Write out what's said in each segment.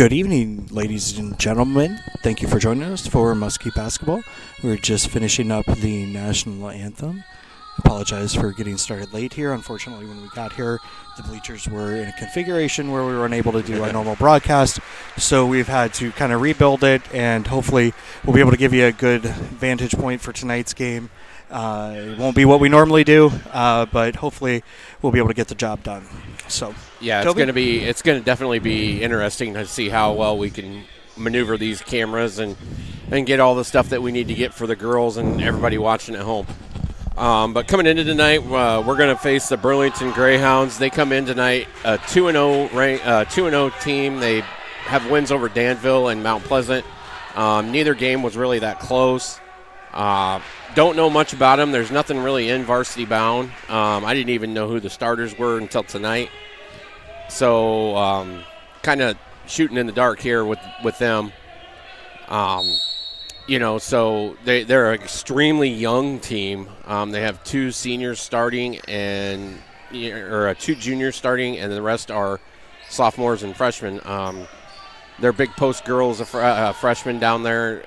Good evening, ladies and gentlemen. Thank you for joining us for Muskie basketball. We're just finishing up the national anthem. Apologize for getting started late here. Unfortunately, when we got here, the bleachers were in a configuration where we were unable to do our normal broadcast. So we've had to kind of rebuild it, and hopefully we'll be able to give you a good vantage point for tonight's game. It won't be what we normally do, but hopefully we'll be able to get the job done. So yeah, it's going to definitely be interesting to see how well we can maneuver these cameras and get all the stuff that we need to get for the girls and everybody watching at home. But coming into tonight, we're going to face the Burlington Greyhounds. They come in tonight a 2-0 team. They have wins over Danville and Mount Pleasant. Neither game was really that close. Don't know much about them. There's nothing really in Varsity Bound. I didn't even know who the starters were until tonight. So kind of shooting in the dark here with them. So they're an extremely young team. They have two seniors starting or two juniors starting, and the rest are sophomores and freshmen. Their big post girl is a freshman down there,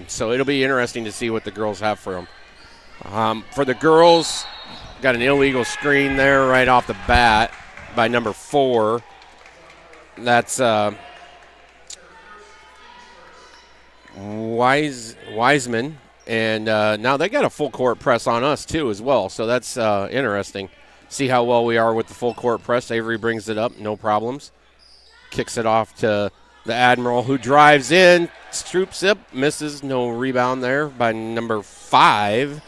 so it'll be interesting to see what the girls have for them. For the girls, got an illegal screen there right off the bat by number 4. That's Wiseman, and now they got a full court press on us too as well, so that's interesting. See how well we are with the full court press. Avery brings it up, no problems. Kicks it off to the Admiral, who drives in, stroops up, misses, no rebound there by number 5.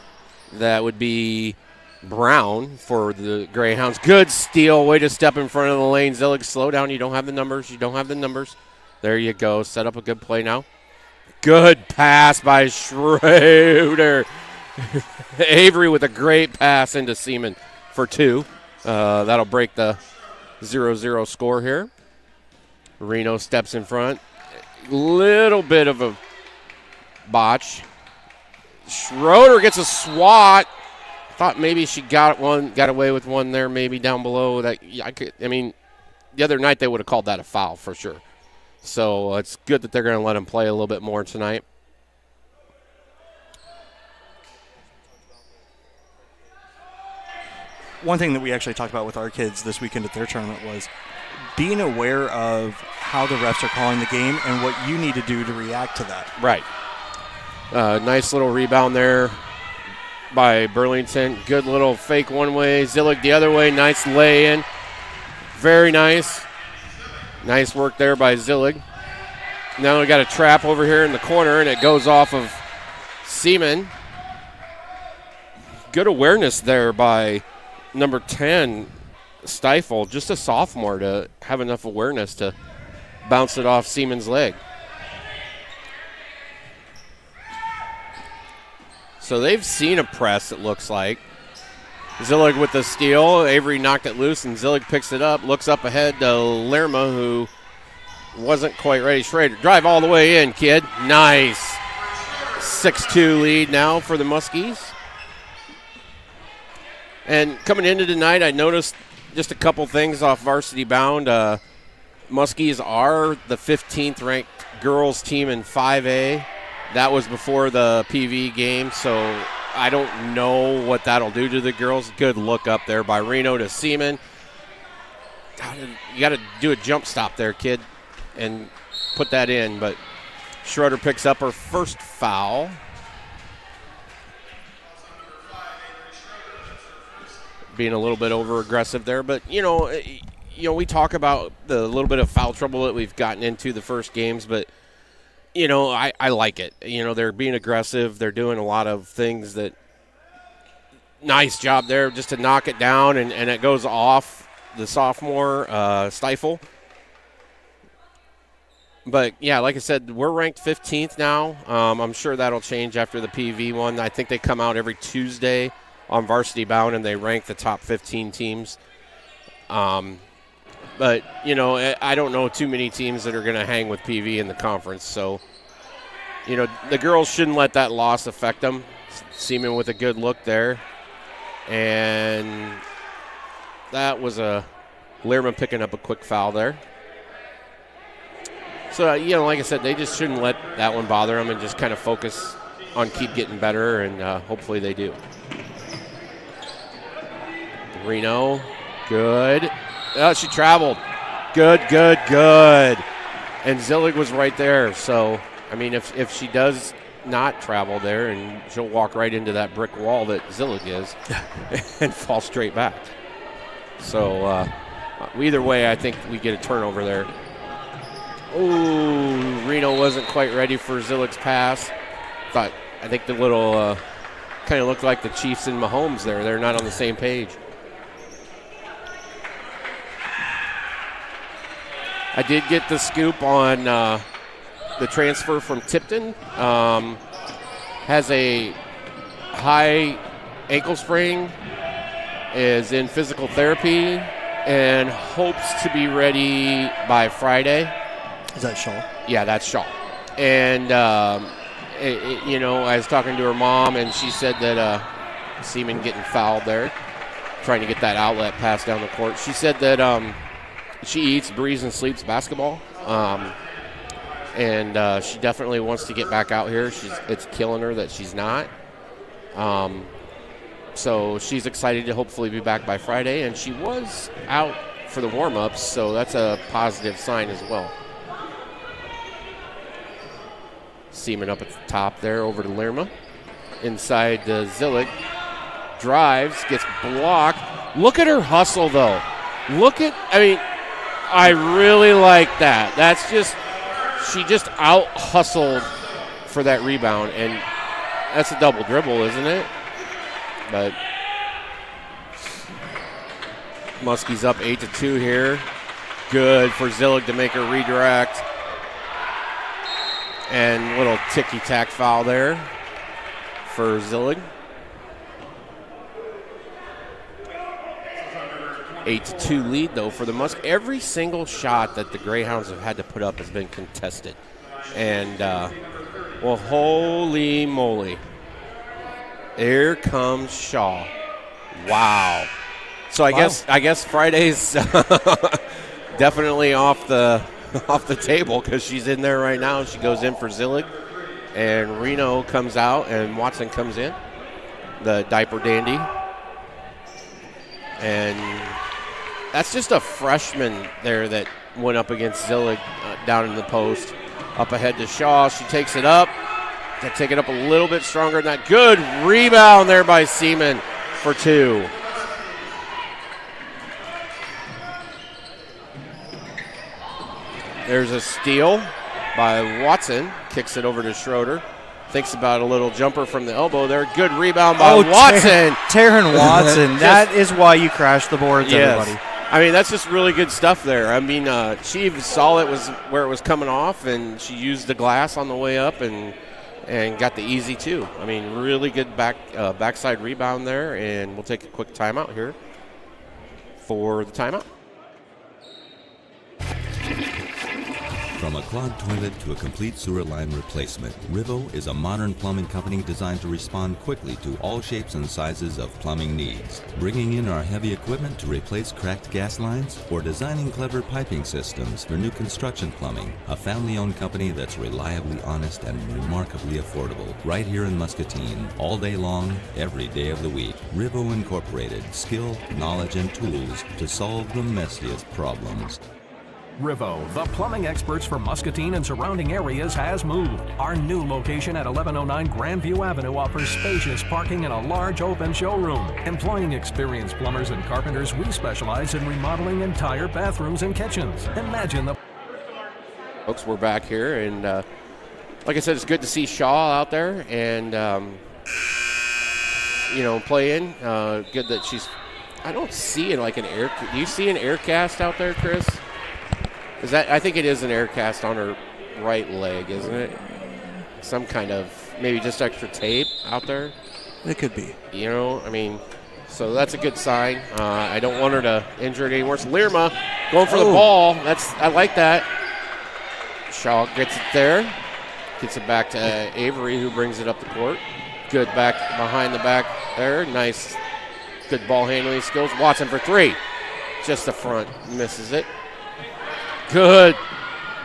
That would be Brown for the Greyhounds. Good steal, way to step in front of the lane. Zillig, slow down, you don't have the numbers. There you go, set up a good play now. Good pass by Schroeder. Avery with a great pass into Seaman for 2. That'll break the 0-0 score here. Reno steps in front. Little bit of a botch. Schroeder gets a swat. Thought maybe she got away with one there, maybe down below. The other night they would have called that a foul for sure. So it's good that they're going to let him play a little bit more tonight. One thing that we actually talked about with our kids this weekend at their tournament was being aware of how the refs are calling the game and what you need to do to react to that. Right. Nice little rebound there by Burlington. Good little fake one way. Zillig the other way. Nice lay-in. Very nice. Nice work there by Zillig. Now we got a trap over here in the corner, and it goes off of Seaman. Good awareness there by number 10, Stifle. Just a sophomore to have enough awareness to bounce it off Seaman's leg. So they've seen a press, it looks like. Zillig with the steal. Avery knocked it loose, and Zillig picks it up, looks up ahead to Lerma, who wasn't quite ready. Schrader, drive all the way in, kid. Nice. 6-2 lead now for the Muskies. And coming into tonight, I noticed just a couple things off Varsity Bound. Muskies are the 15th ranked girls team in 5A. That was before the PV game, so I don't know what that'll do to the girls. Good look up there by Reno to Seaman. You got to do a jump stop there, kid, and put that in. But Schroeder picks up her first foul. Being a little bit over-aggressive there. But, we talk about the little bit of foul trouble that we've gotten into the first games, but I like it. They're being aggressive. They're doing a lot of things that – nice job there just to knock it down, and it goes off the sophomore, Stifle. But, yeah, like I said, we're ranked 15th now. I'm sure that'll change after the PV one. I think they come out every Tuesday on Varsity Bound, and they rank the top 15 teams. But, I don't know too many teams that are going to hang with PV in the conference. So, the girls shouldn't let that loss affect them. Seaman with a good look there. And that was a Learman picking up a quick foul there. So, like I said, they just shouldn't let that one bother them and just kind of focus on keep getting better, and hopefully they do. Reno, good. Oh, she traveled. Good. And Zillig was right there. So, I mean, if she does not travel there, and she'll walk right into that brick wall that Zillig is and fall straight back. So, either way, I think we get a turnover there. Ooh, Reno wasn't quite ready for Zillig's pass. I think the little kind of looked like the Chiefs and Mahomes there. They're not on the same page. I did get the scoop on the transfer from Tipton. Has a high ankle sprain, is in physical therapy, and hopes to be ready by Friday. Is that Shaw? Yeah, that's Shaw. And, I was talking to her mom, and she said that Seaman getting fouled there, trying to get that outlet pass down the court. She said that she eats, breathes, and sleeps basketball, and she definitely wants to get back out here. It's killing her that she's not. So she's excited to hopefully be back by Friday, and she was out for the warm-ups, so that's a positive sign as well. Seaman up at the top there, over to Lerma. Inside Zillig. Drives, gets blocked. Look at her hustle, though. I really like that. That's just, she just out-hustled for that rebound, and that's a double dribble, isn't it? But Muskie's up 8-2 here. Good for Zillig to make her redirect. And little ticky-tack foul there for Zillig. 8-2 lead, though, for the Muskie. Every single shot that the Greyhounds have had to put up has been contested. And, well, holy moly. Here comes Shaw. Wow. So I guess Friday's definitely off the table because she's in there right now. She goes in for Zillig, and Reno comes out, and Watson comes in, the diaper dandy. And that's just a freshman there that went up against Zillig down in the post. Up ahead to Shaw. She takes it up. To take it up a little bit stronger than that. Good rebound there by Seaman for 2. There's a steal by Watson. Kicks it over to Schroeder. Thinks about a little jumper from the elbow there. Good rebound by Watson. Taryn Watson. That is why you crashed the boards, yes. Everybody. I mean, that's just really good stuff there. I mean, she saw it was where it was coming off, and she used the glass on the way up and got the easy 2. I mean, really good backside rebound there, and we'll take a quick timeout here for the timeout. From a clogged toilet to a complete sewer line replacement, RIVO is a modern plumbing company designed to respond quickly to all shapes and sizes of plumbing needs. Bringing in our heavy equipment to replace cracked gas lines or designing clever piping systems for new construction plumbing, a family-owned company that's reliably honest and remarkably affordable. Right here in Muscatine, all day long, every day of the week. RIVO Incorporated, skill, knowledge, and tools to solve the messiest problems. RIVO, the plumbing experts for Muscatine and surrounding areas, has moved. Our new location at 1109 Grandview Avenue offers spacious parking and a large open showroom. Employing experienced plumbers and carpenters, we specialize in remodeling entire bathrooms and kitchens. Imagine the... Folks, we're back here, and like I said, it's good to see Shaw out there and, playing. Good that she's... I don't see it like an air... Do you see an air cast out there, Chris? I think it is an air cast on her right leg, isn't it? Some kind of, maybe just extra tape out there. It could be. So that's a good sign. I don't want her to injure it any worse. Lerma going for the ball. I like that. Shaw gets it there. Gets it back to Avery, who brings it up the court. Good back behind the back there. Nice, good ball handling skills. Watson for 3. Just the front. Misses it. Good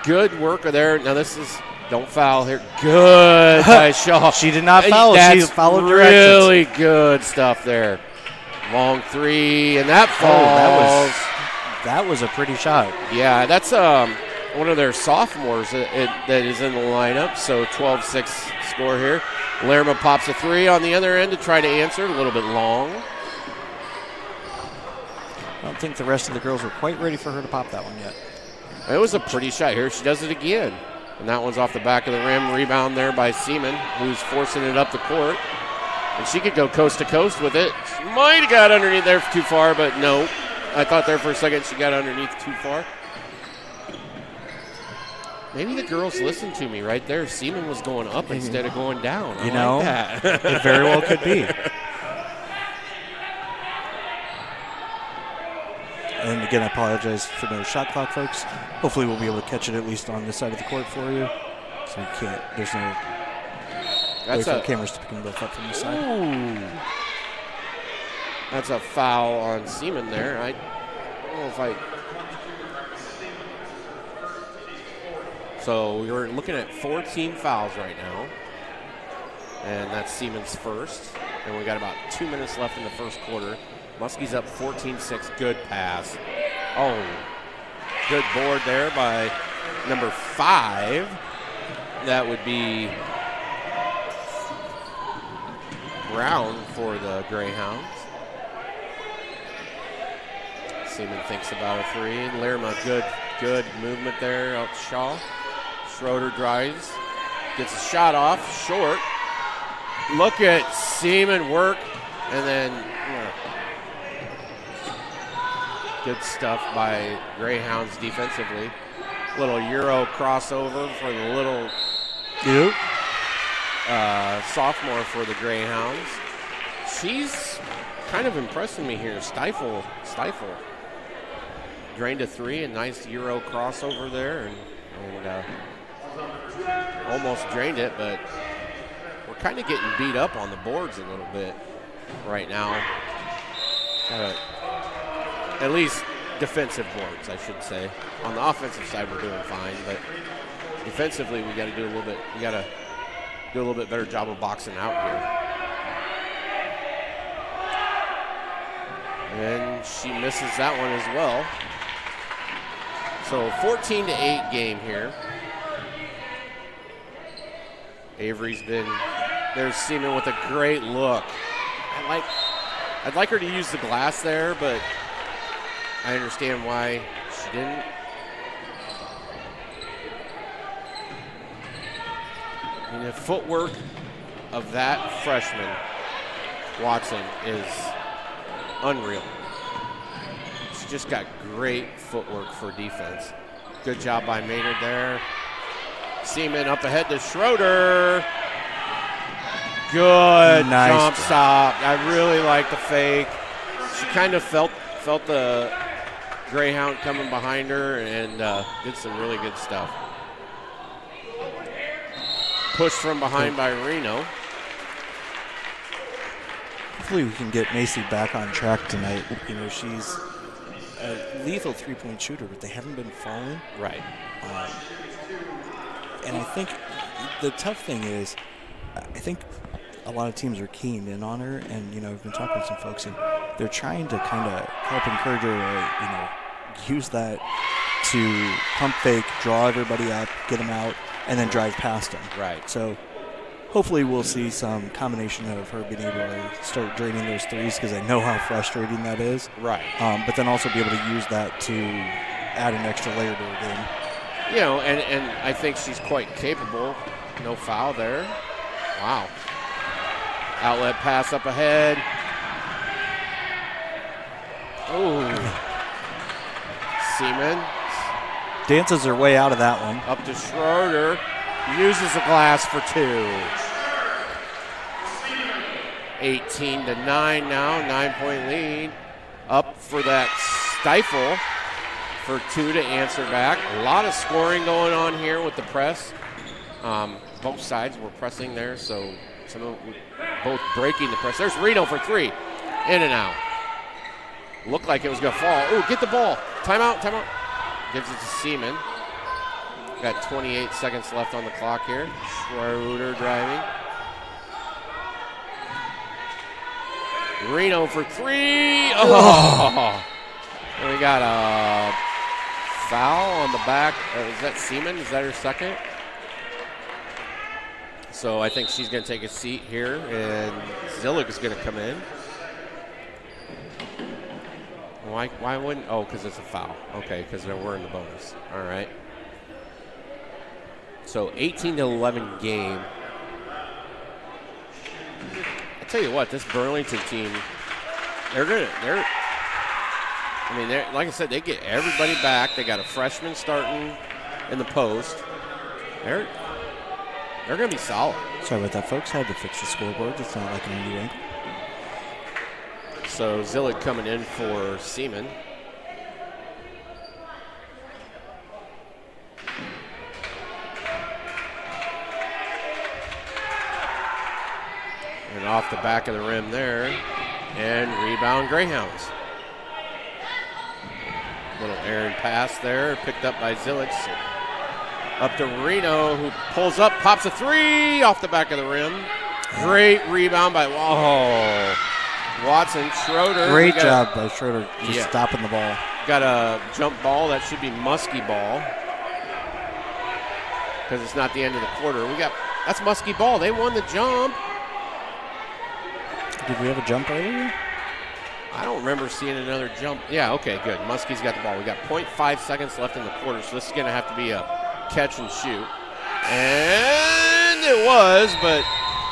Good work there. Now this is, don't foul here. Good by Shaw. She did not foul. She followed really good stuff there. Long three, and that falls. That was a pretty shot. Yeah, that's one of their sophomores that is in the lineup. So 12-6 score here. Lerma pops a three on the other end to try to answer. A little bit long. I don't think the rest of the girls were quite ready for her to pop that one yet. It was a pretty shot here. She does it again. And that one's off the back of the rim. Rebound there by Seaman, who's forcing it up the court. And she could go coast to coast with it. She might have got underneath there too far, but no. I thought there for a second she got underneath too far. Maybe the girls listened to me right there. Seaman was going up instead of going down. You know, like that. It very well could be. And again, I apologize for no shot clock, folks. Hopefully we'll be able to catch it at least on this side of the court for you. So you can't, there's no way for the cameras to pick them both up from the side. Ooh. That's a foul on Seaman there. I don't know if I... So we're looking at 14 fouls right now. And that's Seaman's first. And we got about 2 minutes left in the first quarter. Muskie's up 14-6. Good pass. Oh, good board there by number 5. That would be Brown for the Greyhounds. Seaman thinks about a three. Lerma, good movement there out Shaw. Schroeder drives, gets a shot off, short. Look at Seaman work, and then good stuff by Greyhounds defensively. Little Euro crossover for the little sophomore for the Greyhounds. She's kind of impressing me here. Stifle. Drained a three, a nice Euro crossover there, and almost drained it, but we're kind of getting beat up on the boards a little bit right now. At least defensive boards, I should say. On the offensive side, we're doing fine, but defensively, we got to do a little bit. We got to do a little bit better job of boxing out here. And she misses that one as well. So 14-8 game here. Avery's been, there's Seaman with a great look. I'd like her to use the glass there, but I understand why she didn't. And the footwork of that freshman, Watson, is unreal. She's just got great footwork for defense. Good job by Maynard there. Seaman up ahead to Schroeder. Good jump stop. I really like the fake. She kind of felt the Greyhound coming behind her and did some really good stuff. Pushed from behind by Reno. Hopefully we can get Macy back on track tonight. You know, she's a lethal three-point shooter, but they haven't been falling. Right. And I think the tough thing is, I think a lot of teams are keying in on her, and, you know, I've been talking to some folks, and they're trying to kind of help encourage her to, use that to pump fake, draw everybody up, get them out, and then drive past them. Right. So hopefully we'll see some combination of her being able to start draining those threes, because I know how frustrating that is. Right. But then also be able to use that to add an extra layer to her game. You know, and I think she's quite capable. No foul there. Wow. Outlet pass up ahead. Oh. Seaman. Dances her way out of that one. Up to Schroeder. Uses the glass for 2. 18-9 now. 9-point lead. Up for that stifle for 2 to answer back. A lot of scoring going on here with the press. Both sides were pressing there, so both breaking the press. There's Reno for 3. In and out. Looked like it was going to fall. Oh, get the ball. Timeout. Gives it to Seaman. Got 28 seconds left on the clock here. Schroeder driving. Reno for 3. Oh! And we got a foul on the back. Is that Seaman? Is that her second? So I think she's going to take a seat here, and Zillig is going to come in. Why wouldn't? Oh, because it's a foul. Okay, because we're in the bonus. All right. So 18-11 game. I tell you what, this Burlington team, they're like I said, they get everybody back. They got a freshman starting in the post. They're going to be solid. Sorry about that, folks. I had to fix the scoreboard. It's not like an indie rank. So Zillig coming in for Seaman. And off the back of the rim there. And rebound Greyhounds. Little errant pass there, picked up by Zillig. Up to Reno, who pulls up, pops a 3 off the back of the rim. Great rebound by Watson. Schroeder. Great job by Schroeder just stopping the ball. Got a jump ball. That should be Muskie ball because it's not the end of the quarter. That's Muskie ball. They won the jump. Did we have a jump earlier? I don't remember seeing another jump. Yeah, okay, good. Muskie's got the ball. We got 0.5 seconds left in the quarter, so this is going to have to be a catch and shoot. And it was, but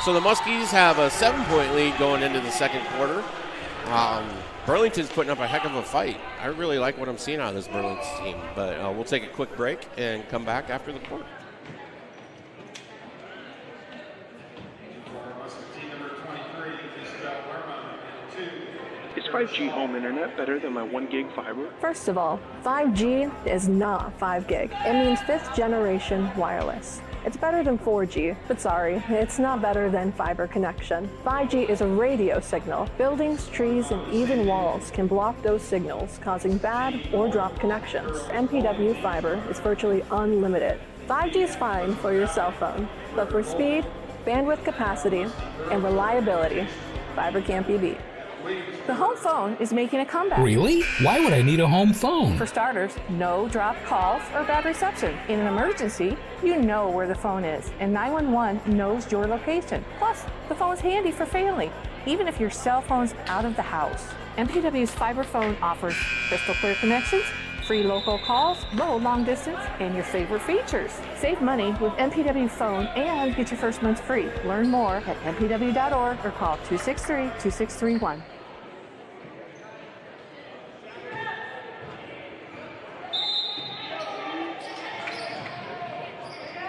so the Muskies have a 7-point lead going into the second quarter. Burlington's putting up a heck of a fight. I really like what I'm seeing out of this Burlington team, but we'll take a quick break and come back after the quarter. Is 5G home internet better than my 1 gig fiber? First of all, 5G is not 5 gig. It means 5th generation wireless. It's better than 4G, but sorry, it's not better than fiber connection. 5G is a radio signal. Buildings, trees, and even walls can block those signals, causing bad or dropped connections. MPW fiber is virtually unlimited. 5G is fine for your cell phone, but for speed, bandwidth capacity, and reliability, fiber can't be beat. The home phone is making a comeback. Really? Why would I need a home phone? For starters, no dropped calls or bad reception. In an emergency, you know where the phone is, and 911 knows your location. Plus, the phone's handy for family, even if your cell phone's out of the house. MPW's fiber phone offers crystal clear connections, free local calls, low long distance, and your favorite features. Save money with MPW phone and get your first month free. Learn more at mpw.org or call 263-2631.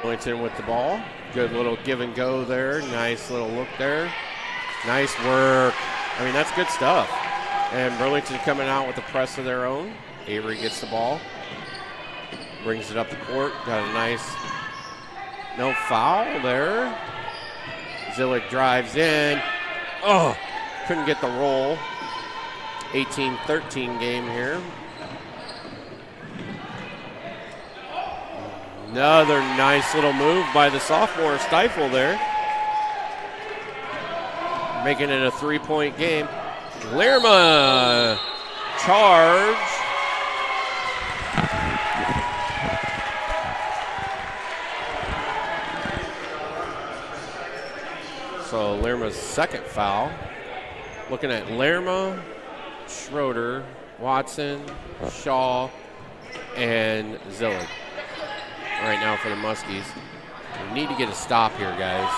Burlington with the ball. Good little give and go there. Nice little look there. Nice work. I mean, that's good stuff. And Burlington coming out with a press of their own. Avery gets the ball. Brings it up the court. Got a nice, no foul there. Zillig drives in. Oh, couldn't get the roll. 18-13 game here. Another nice little move by the sophomore Stifle there. Making it a 3-point game. Lerma charge. So Lerma's second foul. Looking at Lerma, Schroeder, Watson, Shaw, and Zillig. Right now for the Muskies. We need to get a stop here, guys.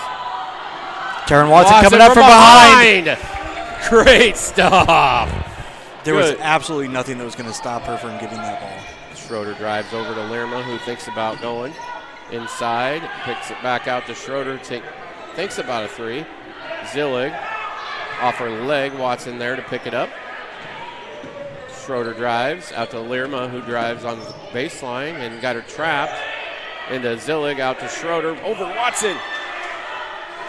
Taryn Watson coming up from behind. Great stuff. There was absolutely nothing that was going to stop her from getting that ball. Schroeder drives over to Lerma, who thinks about going inside. Picks it back out to Schroeder. Thinks about a 3. Zillig off her leg. Watson there to pick it up. Schroeder drives out to Lerma, who drives on the baseline and got her trapped. Into Zillig, out to Schroeder, over Watson.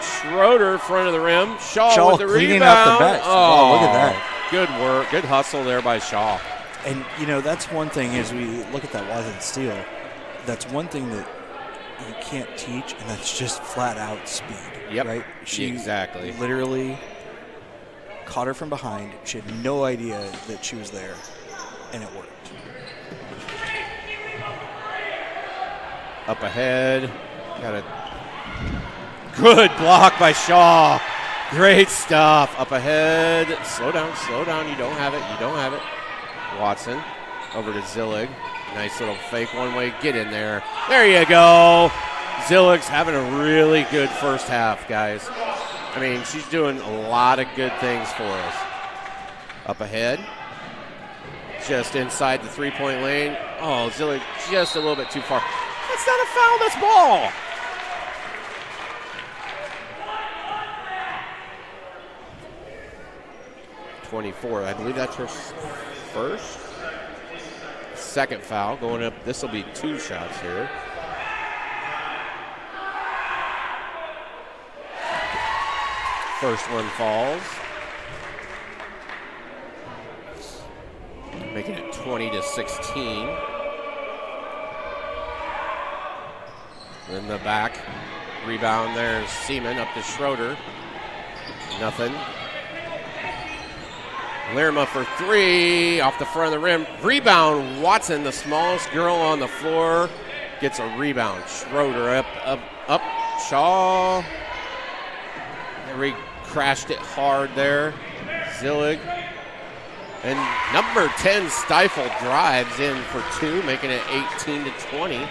Schroeder, front of the rim. Shaw with the cleaning rebound. Up the bench. Oh, look at that. Good work. Good hustle there by Shaw. And, you know, that's one thing as we look at that Watson steal. That's one thing that you can't teach, and that's just flat out speed. Yep. Right? She exactly. literally caught her from behind. She had no idea that she was there, and it worked. Up ahead. Got a good block by Shaw. Great stuff. Up ahead. Slow down. You don't have it. Watson over to Zillig. Nice little fake one-way. Get in there. There you go. Zillig's having a really good first half, guys. I mean, she's doing a lot of good things for us. Up ahead. Just inside the three-point lane. Oh, Zillig just a little bit too far. That's not a foul. That's ball. I believe that's her first. Second foul going up. This will be 2 shots here. First one falls. Making it 20-16. In the back. Rebound there. Seaman up to Schroeder. Nothing. Lerma for 3, off the front of the rim. Rebound, Watson, the smallest girl on the floor, gets a rebound. Schroeder up. Shaw. He crashed it hard there. Zillig. And number 10, Stifle, drives in for 2, making it 18-20.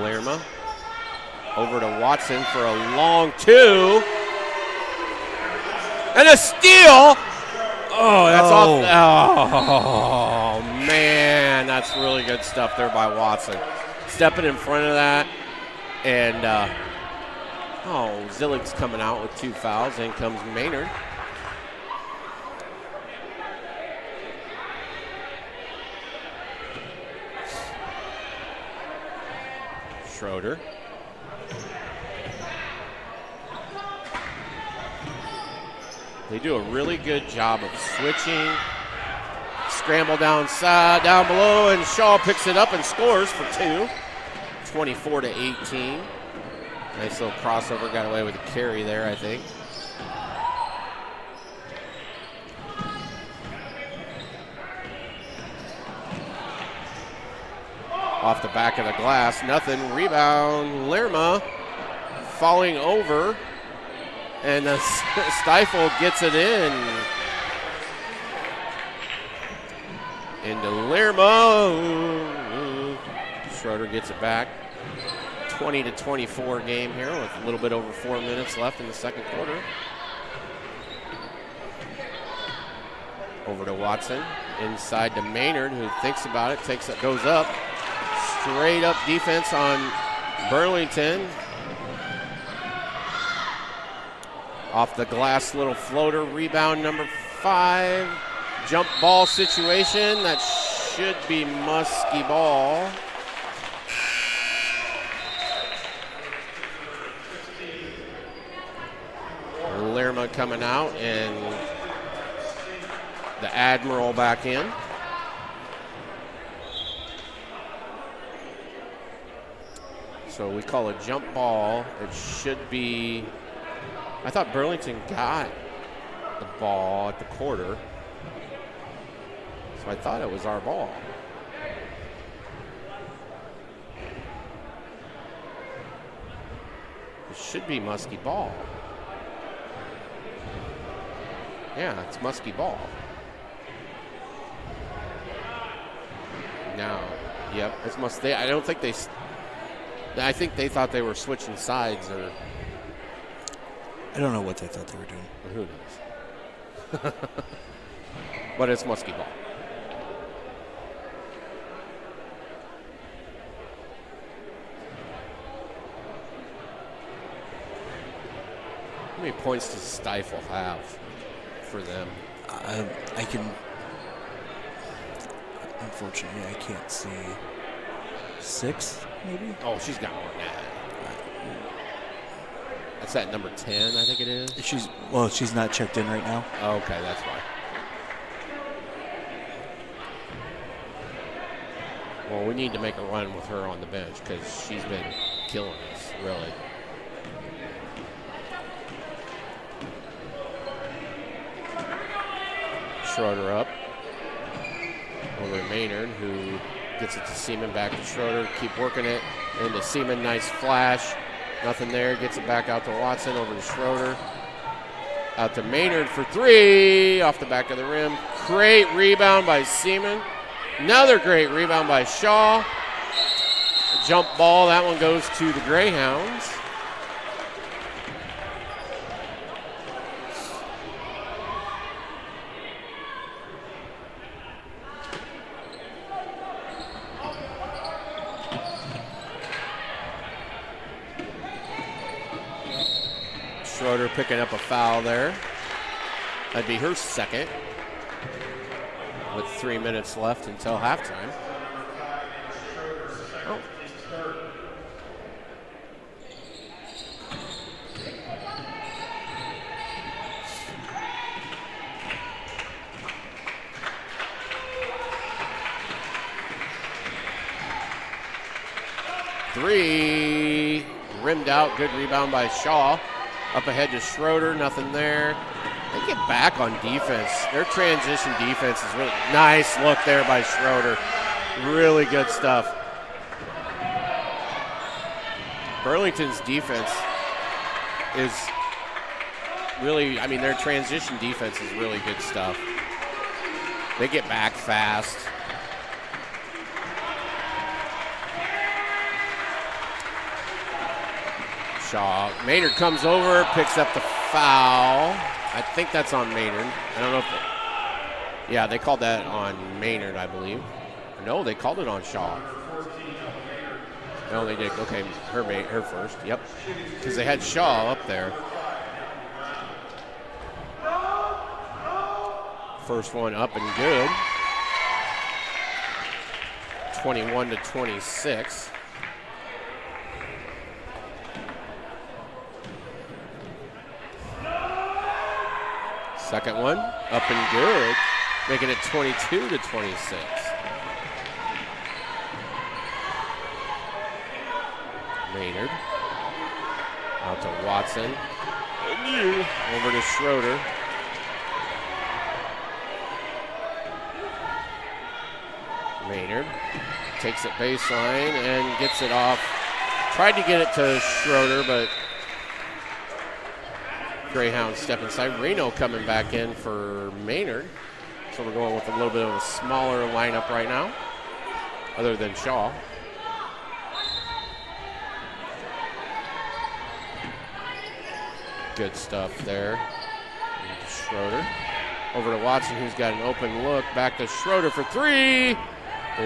Lerma over to Watson for a long 2. And a steal. Oh, that's off. Oh, man. That's really good stuff there by Watson. Stepping in front of that. And, Zillig's coming out with 2 fouls. In comes Maynard. Schroeder. They do a really good job of switching. Scramble down below, and Shaw picks it up and scores for 2. 24-18. Nice little crossover. Got away with a carry there, I think. Off the back of the glass. Nothing. Rebound. Lerma falling over. And Stifle gets it in. Into Lerma. Schroeder gets it back. 20-24 game here with a little bit over 4 minutes left in the second quarter. Over to Watson. Inside to Maynard, who thinks about it, goes up. Straight up defense on Burlington. Off the glass, little floater. Rebound number 5. Jump ball situation. That should be Muskie ball. Lerma coming out and the Admiral back in. So we call a jump ball. It should be, I thought Burlington got the ball at the quarter. So I thought it was our ball. It should be Muskie ball. Yeah, it's Muskie ball. No. Yep, it's Muskie. I don't think I think they thought they were switching sides, or I don't know what they thought they were doing. Who knows? But it's Muskie ball. How many points does Stifle have for them? Unfortunately, I can't see 6, maybe? Oh, she's got more than that. That's that number 10, I think it is. She's not checked in right now. Oh, okay, that's why. Well, we need to make a run with her on the bench because she's been killing us, really. Schroeder up. Over to Maynard, who gets it to Seaman, back to Schroeder. Keep working it. Into Seaman, nice flash. Nothing there. Gets it back out to Watson, over to Schroeder. Out to Maynard for three. Off the back of the rim. Great rebound by Seaman. Another great rebound by Shaw. A jump ball. That one goes to the Greyhounds. Schroeder picking up a foul there. That'd be her second. With 3 minutes left until halftime. Oh. Three. Rimmed out. Good rebound by Shaw. Up ahead to Schroeder. Nothing there. They get back on defense. Their transition defense is really nice. Look there by Schroeder. Really good stuff. Burlington's defense is really, I mean, their transition defense is really good stuff. They get back fast. Shaw. Maynard comes over, picks up the foul. I think that's on Maynard. I don't know if yeah, they called that on Maynard, I believe. No, they called it on Shaw. No, they did. Okay, her first. Yep, because they had Shaw up there. First one up and good. 21-26. Second one, up and good, making it 22-26. Maynard, out to Watson, over to Schroeder. Maynard takes it baseline and gets it off. Tried to get it to Schroeder, but Greyhounds step inside. Reno coming back in for Maynard. So we're going with a little bit of a smaller lineup right now, other than Shaw. Good stuff there. Schroeder. Over to Watson, who's got an open look. Back to Schroeder for three.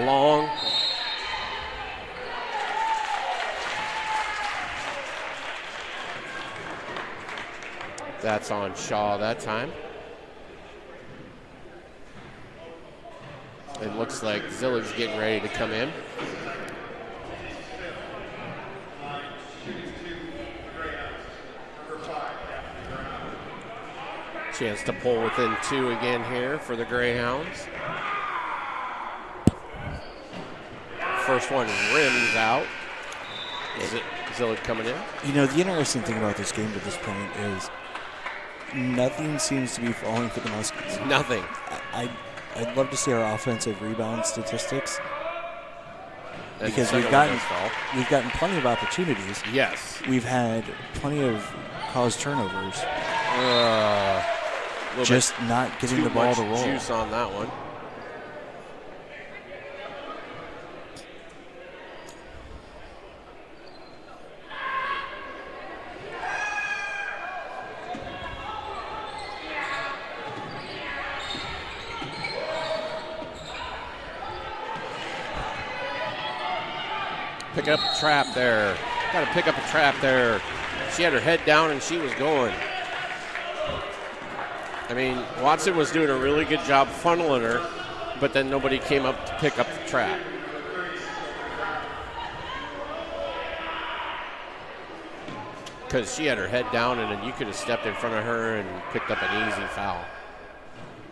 Long. That's on Shaw that time. It looks like Zillig's getting ready to come in. Chance to pull within two again here for the Greyhounds. First one rims out. Is it Zillig coming in? You know, the interesting thing about this game to this point is nothing seems to be falling for the Muskies. Nothing. I'd love to see our offensive rebound statistics because we've gotten plenty of opportunities. Yes. We've had plenty of caused turnovers. Just not getting the ball to roll. Juice on that one. Pick up a trap there. Got to pick up a trap there. She had her head down and she was going. I mean, Watson was doing a really good job funneling her, but then nobody came up to pick up the trap. Because she had her head down and then you could have stepped in front of her and picked up an easy foul.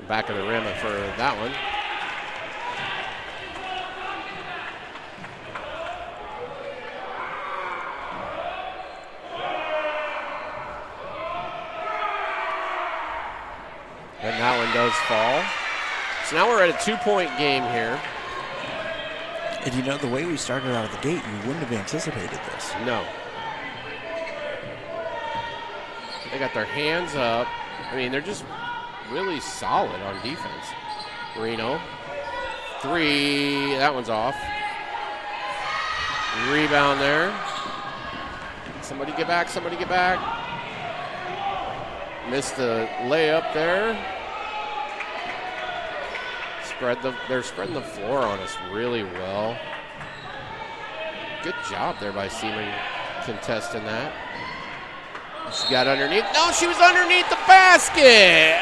Back of the rim for that one. does fall. So now we're at a 2-point game here. And you know, the way we started out of the gate, you wouldn't have anticipated this. No. They got their hands up. I mean, they're just really solid on defense. Reno. 3. That one's off. Rebound there. Somebody get back. Somebody get back. Missed the layup there. They're spreading the floor on us really well. Good job there by Seaman contesting that. She got underneath. No, she was underneath the basket.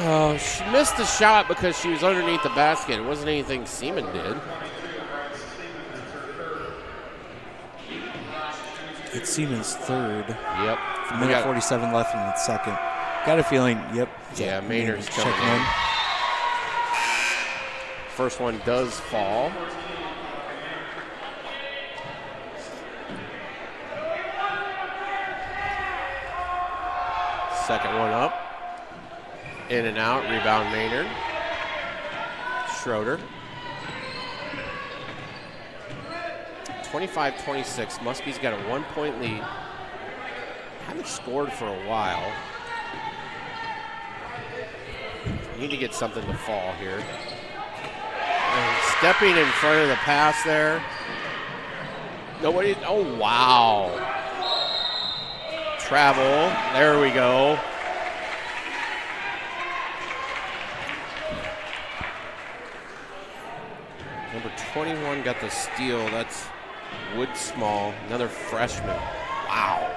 Oh, she missed the shot because she was underneath the basket. It wasn't anything Seaman did. It's Seaman's third. Yep. Minute 47 left in the second. Got a feeling, yep. Yeah, Maynard's coming in. First one does fall. Second one up. In and out, rebound Maynard. Schroeder. 25-26, Muskie's got a 1-point lead. Haven't scored for a while. Need to get something to fall here. And stepping in front of the pass there. Nobody, oh wow. Travel, there we go. Number 21 got the steal, that's Wood Small, another freshman. Wow.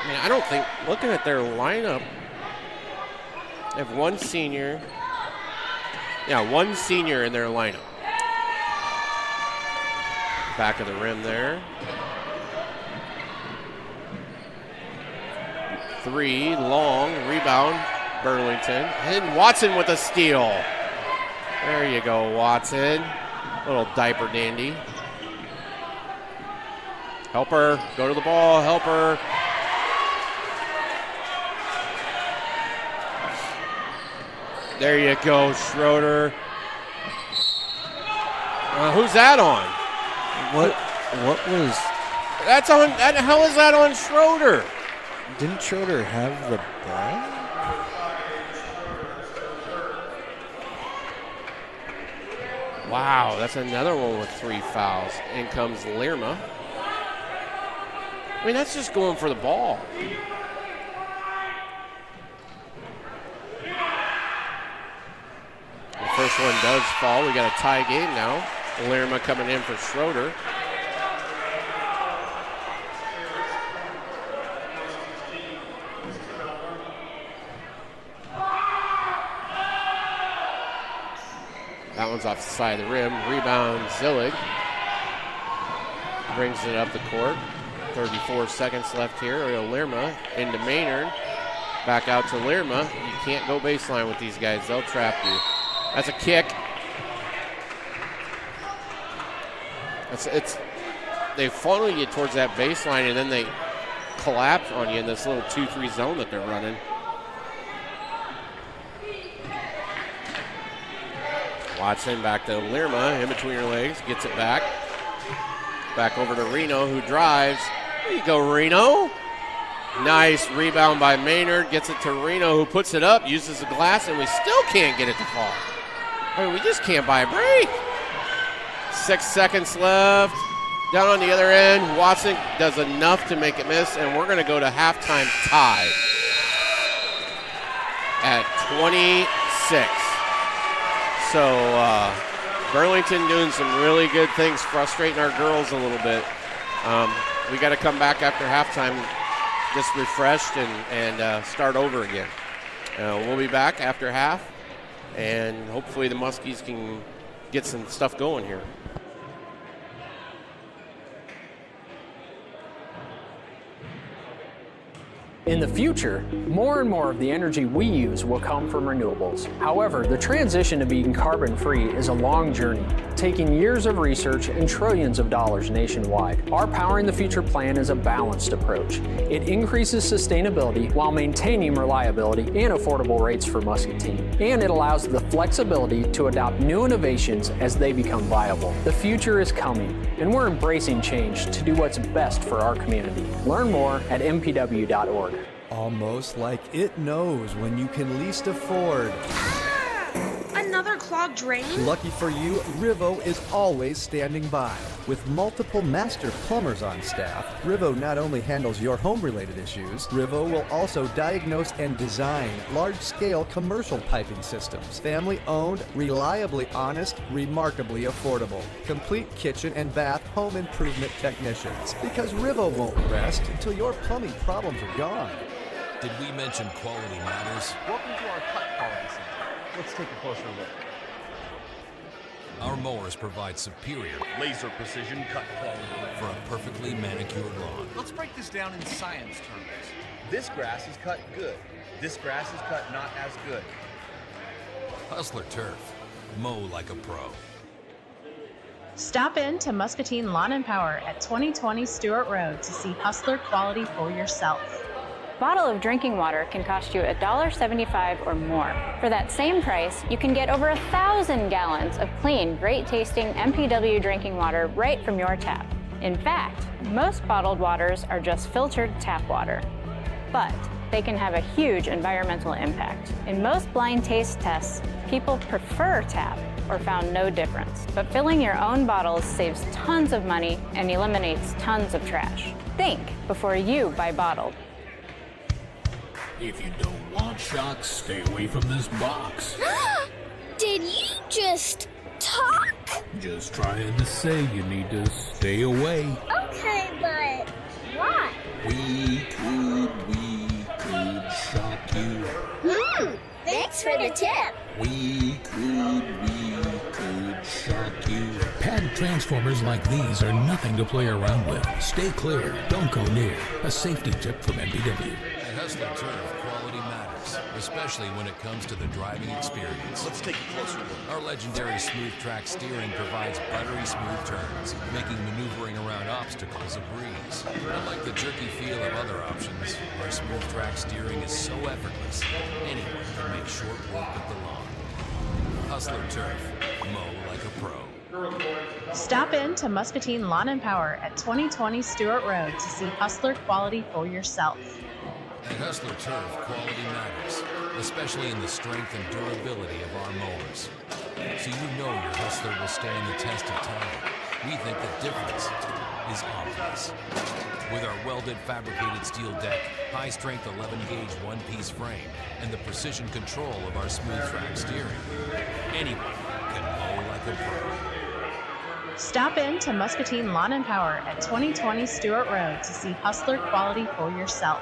I mean, I don't think, looking at their lineup, they have one senior. Yeah, one senior in their lineup. Back of the rim there. 3, long, rebound, Burlington. And Watson with a steal. There you go, Watson. Little diaper dandy. Help her, go to the ball, help her. There you go, Schroeder. Who's that on? What was... That's on, how is that on Schroeder? Didn't Schroeder have the ball? Wow, that's another one with 3 fouls. In comes Lerma. I mean, that's just going for the ball. The first one does fall. We got a tie game now. Lerma coming in for Schroeder. That one's off the side of the rim. Rebound, Zillig. Brings it up the court. 34 seconds left here. Lerma into Maynard. Back out to Lerma. You can't go baseline with these guys. They'll trap you. That's a kick. They funnel you towards that baseline, and then they collapse on you in this little 2-3 zone that they're running. Watson back to Lerma, in between her legs, gets it back. Back over to Reno, who drives. There you go, Reno. Nice rebound by Maynard, gets it to Reno, who puts it up, uses the glass, and we still can't get it to fall. I mean, we just can't buy a break. 6 seconds left. Down on the other end, Watson does enough to make it miss, and we're going to go to halftime tie at 26. So Burlington doing some really good things, frustrating our girls a little bit. We got to come back after halftime just refreshed and start over again. We'll be back after half, and hopefully the Muskies can get some stuff going here. In the future, more and more of the energy we use will come from renewables. However, the transition to being carbon-free is a long journey, taking years of research and trillions of dollars nationwide. Our Powering the Future plan is a balanced approach. It increases sustainability while maintaining reliability and affordable rates for Muscatine. And it allows the flexibility to adopt new innovations as they become viable. The future is coming, and we're embracing change to do what's best for our community. Learn more at mpw.org. Almost like it knows when you can least afford. Another clogged drain? Lucky for you, RIVO is always standing by. With multiple master plumbers on staff, RIVO not only handles your home-related issues, RIVO will also diagnose and design large-scale commercial piping systems. Family-owned, reliably honest, remarkably affordable. Complete kitchen and bath home improvement technicians. Because RIVO won't rest until your plumbing problems are gone. Did we mention quality matters? Welcome to our cut quality center. Let's take a closer look. Our mowers provide superior laser precision cut quality for a perfectly manicured lawn. Let's break this down in science terms. This grass is cut good. This grass is cut not as good. Hustler Turf. Mow like a pro. Stop in to Muscatine Lawn and Power at 2020 Stewart Road to see Hustler quality for yourself. A bottle of drinking water can cost you $1.75 or more. For that same price, you can get over 1,000 gallons of clean, great-tasting MPW drinking water right from your tap. In fact, most bottled waters are just filtered tap water. But they can have a huge environmental impact. In most blind taste tests, people prefer tap or found no difference. But filling your own bottles saves tons of money and eliminates tons of trash. Think before you buy bottled. If you don't want shocks, stay away from this box. Did you just talk? Just trying to say you need to stay away. Okay, but why? We could shock you. Thanks for the tip. We could shock you. Pad transformers like these are nothing to play around with. Stay clear, don't go near. A safety tip from MPW. At Hustler Turf, quality matters, especially when it comes to the driving experience. Let's take a closer look. Our legendary smooth track steering provides buttery smooth turns, making maneuvering around obstacles a breeze. Unlike the jerky feel of other options, our smooth track steering is so effortless, anyone can make short work of the lawn. Hustler Turf, mow like a pro. Stop in to Muscatine Lawn and Power at 2020 Stewart Road to see Hustler quality for yourself. At Hustler Turf, quality matters, especially in the strength and durability of our mowers. So you know your Hustler will stand the test of time. We think the difference is obvious. With our welded fabricated steel deck, high-strength 11-gauge one-piece frame, and the precision control of our smooth track steering, anyone can mow like a pro. Stop in to Muscatine Lawn and Power at 2020 Stewart Road to see Hustler quality for yourself.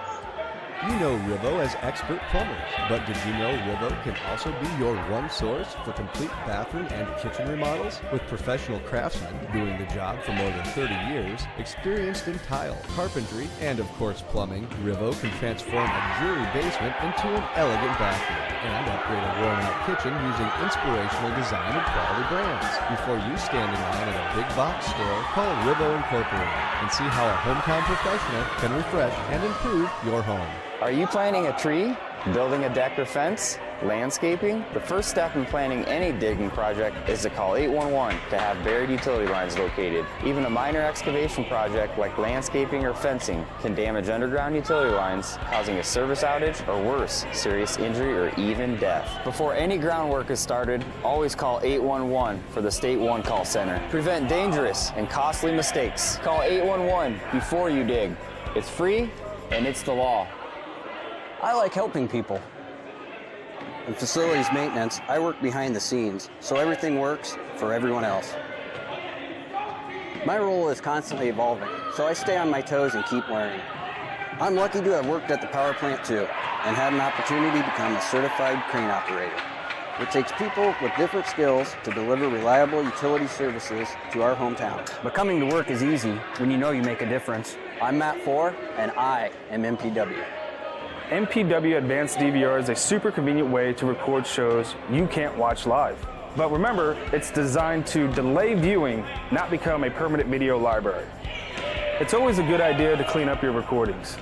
You know RIVO as expert plumbers, but did you know RIVO can also be your one source for complete bathroom and kitchen remodels? With professional craftsmen doing the job for more than 30 years, experienced in tile, carpentry, and of course plumbing, RIVO can transform a dreary basement into an elegant bathroom and upgrade a worn-out kitchen using inspirational design and quality brands. Before you stand in line at a big box store, call RIVO Incorporated and see how a hometown professional can refresh and improve your home. Are you planting a tree, building a deck or fence, landscaping? The first step in planning any digging project is to call 811 to have buried utility lines located. Even a minor excavation project like landscaping or fencing can damage underground utility lines, causing a service outage or worse, serious injury or even death. Before any groundwork is started, always call 811 for the State 1 call center. Prevent dangerous and costly mistakes. Call 811 before you dig. It's free and it's the law. I like helping people. In facilities maintenance, I work behind the scenes, so everything works for everyone else. My role is constantly evolving, so I stay on my toes and keep learning. I'm lucky to have worked at the power plant too, and had an opportunity to become a certified crane operator. It takes people with different skills to deliver reliable utility services to our hometown. But coming to work is easy when you know you make a difference. I'm Matt Four, and I am MPW. MPW Advanced DVR is a super convenient way to record shows you can't watch live. But remember, it's designed to delay viewing, not become a permanent video library. It's always a good idea to clean up your recordings.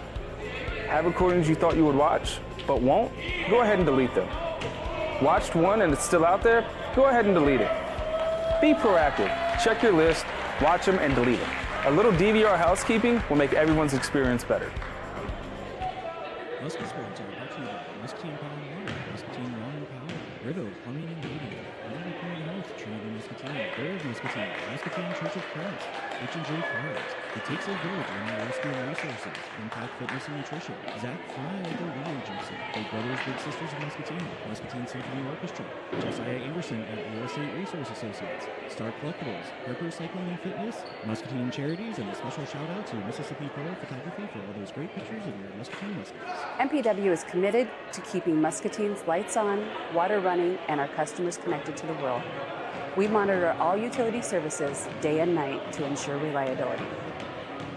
Have recordings you thought you would watch, but won't? Go ahead and delete them. Watched one and it's still out there? Go ahead and delete it. Be proactive. Check your list, watch them, and delete them. A little DVR housekeeping will make everyone's experience better. Muskie Sports are brought to you by Muskie and Power Water, Muscatine Lawn and Power, RIVO Plumbing and Heating, UnityPoint Health, Trinity Muscatine, Gold Muscatine, Muscatine Church of Christ, H&J Cars, It Takes a Village Animal Rescue and Resources, Impact Fitness and Nutrition, Zack, Frye, the Lead Agency, Big Brothers Big Sisters of Muscatine, Muscatine Symphony Orchestra, Josiah Anderson at Real Estate Resource Associates, Star Collectiles, Harper Cycling and Fitness, Muscatine Charities, and a special shout out to Mississippi Pro Photography for all those great pictures of your Muscatine Muskies. MPW is committed to keeping Muscatine's lights on, water running, and our customers connected to the world. We monitor all utility services day and night to ensure reliability.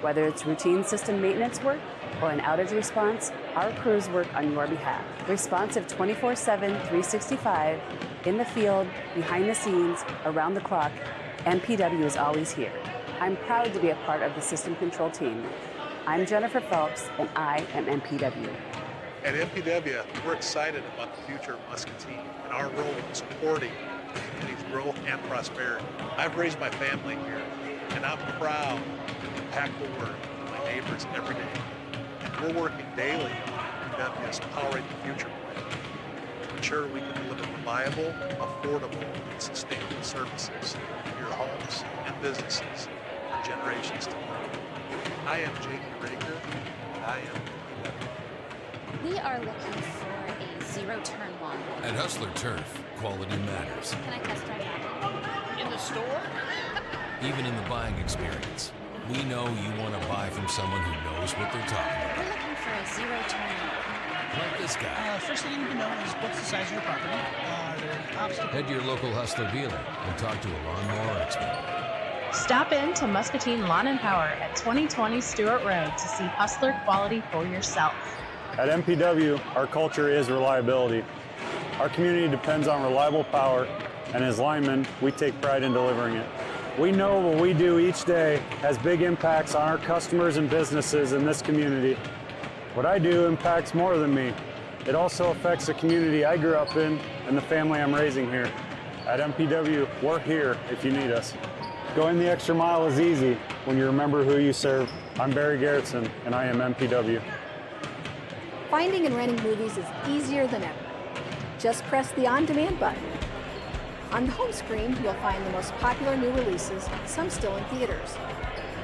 Whether it's routine system maintenance work or an outage response, our crews work on your behalf. Responsive 24/7, 365, in the field, behind the scenes, around the clock, MPW is always here. I'm proud to be a part of the system control team. I'm Jennifer Phelps, and I am MPW. At MPW, we're excited about the future of Muscatine and our role in supporting the community's growth and prosperity. I've raised my family here, and I'm proud to impact the work of my neighbors every day. And we're working daily on MPW's Powering the Future plan to ensure we can deliver reliable, affordable, and sustainable services to your homes and businesses for generations to come. I am Jamie Raker, and I am MPW. We are looking for a zero-turn lawn. At Hustler Turf, quality matters. Can I test drive that? In the store? Even in the buying experience, we know you want to buy from someone who knows what they're talking We're about. looking for a zero-turn lawn. Like this guy. First thing you need to know is what's the size of your property. Head to your local Hustler dealer and talk to a lawnmower expert. Stop in to Muscatine Lawn and Power at 2020 Stewart Road to see Hustler quality for yourself. At MPW, our culture is reliability. Our community depends on reliable power, and as linemen, we take pride in delivering it. We know what we do each day has big impacts on our customers and businesses in this community. What I do impacts more than me. It also affects the community I grew up in and the family I'm raising here. At MPW, we're here if you need us. Going the extra mile is easy when you remember who you serve. I'm Barry Garrettson, and I am MPW. Finding and renting movies is easier than ever. Just press the on-demand button. On the home screen, you'll find the most popular new releases, some still in theaters.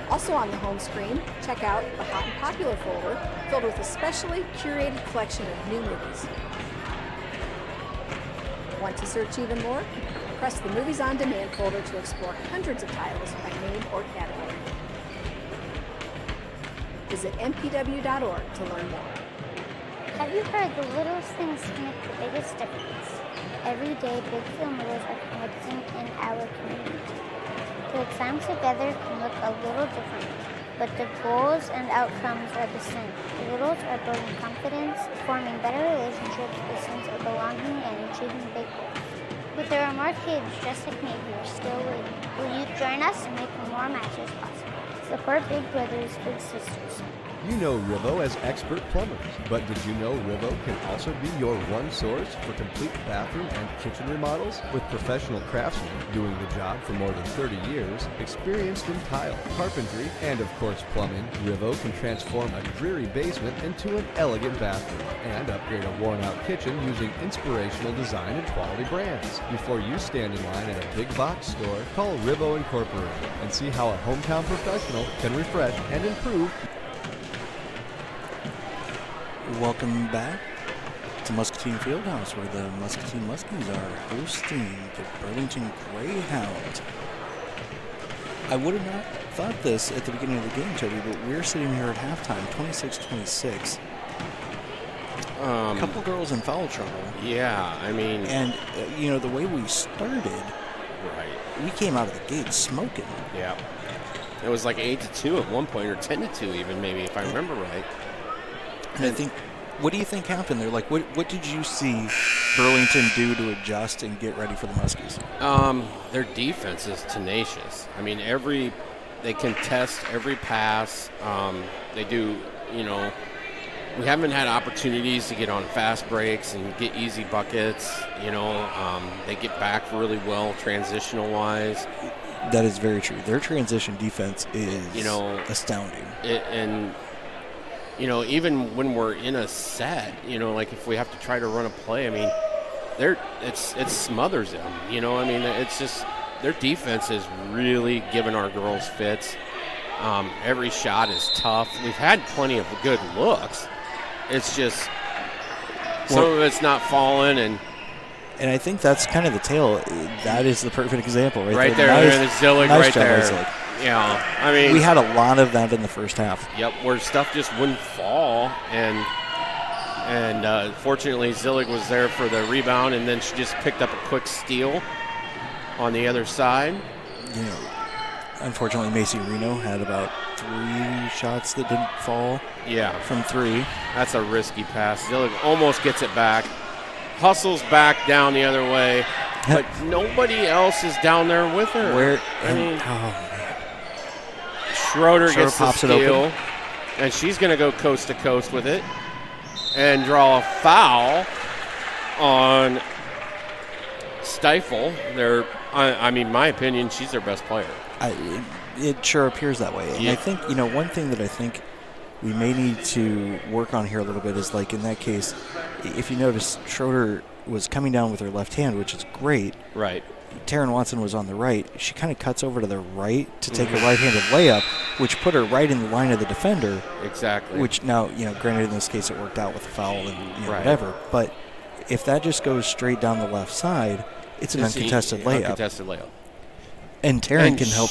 Also on the home screen, check out the Hot and Popular folder filled with a specially curated collection of new movies. Want to search even more? Press the Movies on Demand folder to explore hundreds of titles by name or category. Visit mpw.org to learn more. Have you heard the littlest things make the biggest difference? Every day, big filmmakers are connecting in our community. The time together can look a little different, but the goals and outcomes are the same. The littles are building confidence, forming better relationships, a sense of belonging, and achieving big goals. But there are more kids just like me who are still waiting. Will you join us and make more matches possible? Support Big Brothers, Big Sisters. You know RIVO as expert plumbers, but did you know RIVO can also be your one source for complete bathroom and kitchen remodels? With professional craftsmen doing the job for more than 30 years, experienced in tile, carpentry, and of course plumbing, RIVO can transform a dreary basement into an elegant bathroom and upgrade a worn-out kitchen using inspirational design and quality brands. Before you stand in line at a big box store, call RIVO Incorporated and see how a hometown professional can refresh and improve. Welcome back to Muscatine Fieldhouse, where the Muscatine Muskies are hosting the Burlington Greyhounds. I would have not thought this at the beginning of the game, Toby, but we're sitting here at halftime, 26-26. A couple girls in foul trouble. Yeah, I mean... And, you know, the way we started, right, we came out of the gate smoking. Yeah. It was like 8-2 at one point, or 10-2 even, maybe, if I remember right. And I think What do you think happened there? Like, what did you see Burlington do to adjust and get ready for the Muskies? Their defense is tenacious. I mean, they contest every pass. They do, we haven't had opportunities to get on fast breaks and get easy buckets. They get back really well transitional-wise. That is very true. Their transition defense is, astounding. Even when we're in a set, like if we have to try to run a play, I mean, it smothers them. It's just their defense is really giving our girls fits. Every shot is tough. We've had plenty of good looks. It's just some of it's not falling, and I think that's kind of the tail. That is the perfect example, right there. There's Zillig right there. Yeah, I mean, we had a lot of that in the first half. Yep, where stuff just wouldn't fall, and fortunately Zillig was there for the rebound, and then she just picked up a quick steal on the other side. Unfortunately, Macy Reno had about 3 shots that didn't fall. Yeah, from 3. That's a risky pass. Zillig almost gets it back, hustles back down the other way, but nobody else is down there with her. Schroeder gets the steal, and she's going to go coast to coast with it and draw a foul on Stifle. My opinion, she's their best player. It sure appears that way. And I think, one thing that I think we may need to work on here a little bit is, like, in that case, if you notice, Schroeder was coming down with her left hand, which is great. Right. Taryn Watson was on the right. She kind of cuts over to the right to take a right-handed layup, which put her right in the line of the defender. Exactly. Which now, granted in this case it worked out with the foul and whatever. But if that just goes straight down the left side, it's an uncontested layup. And Taryn can help.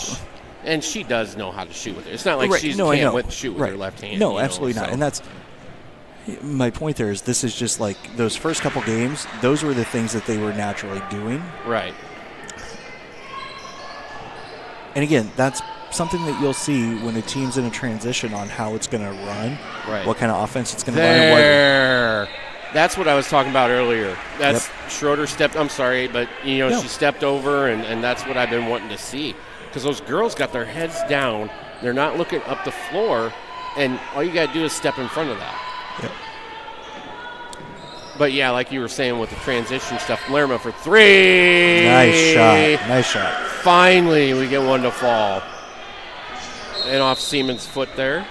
And she does know how to shoot with it. It's not like she can't shoot with her left hand. No, absolutely not. And that's my point there is this is just like those first couple games, those were the things that they were naturally doing. Right. And again, that's something that you'll see when a team's in a transition on how it's going to run, what kind of offense it's going to run. That's what I was talking about earlier. That's Schroeder stepped. I'm sorry, but she stepped over, and that's what I've been wanting to see. Because those girls got their heads down, they're not looking up the floor, and all you got to do is step in front of that. Yep. But yeah, like you were saying with the transition stuff, Lerma for 3. Nice shot. Finally, we get one to fall. And off Seaman's foot there.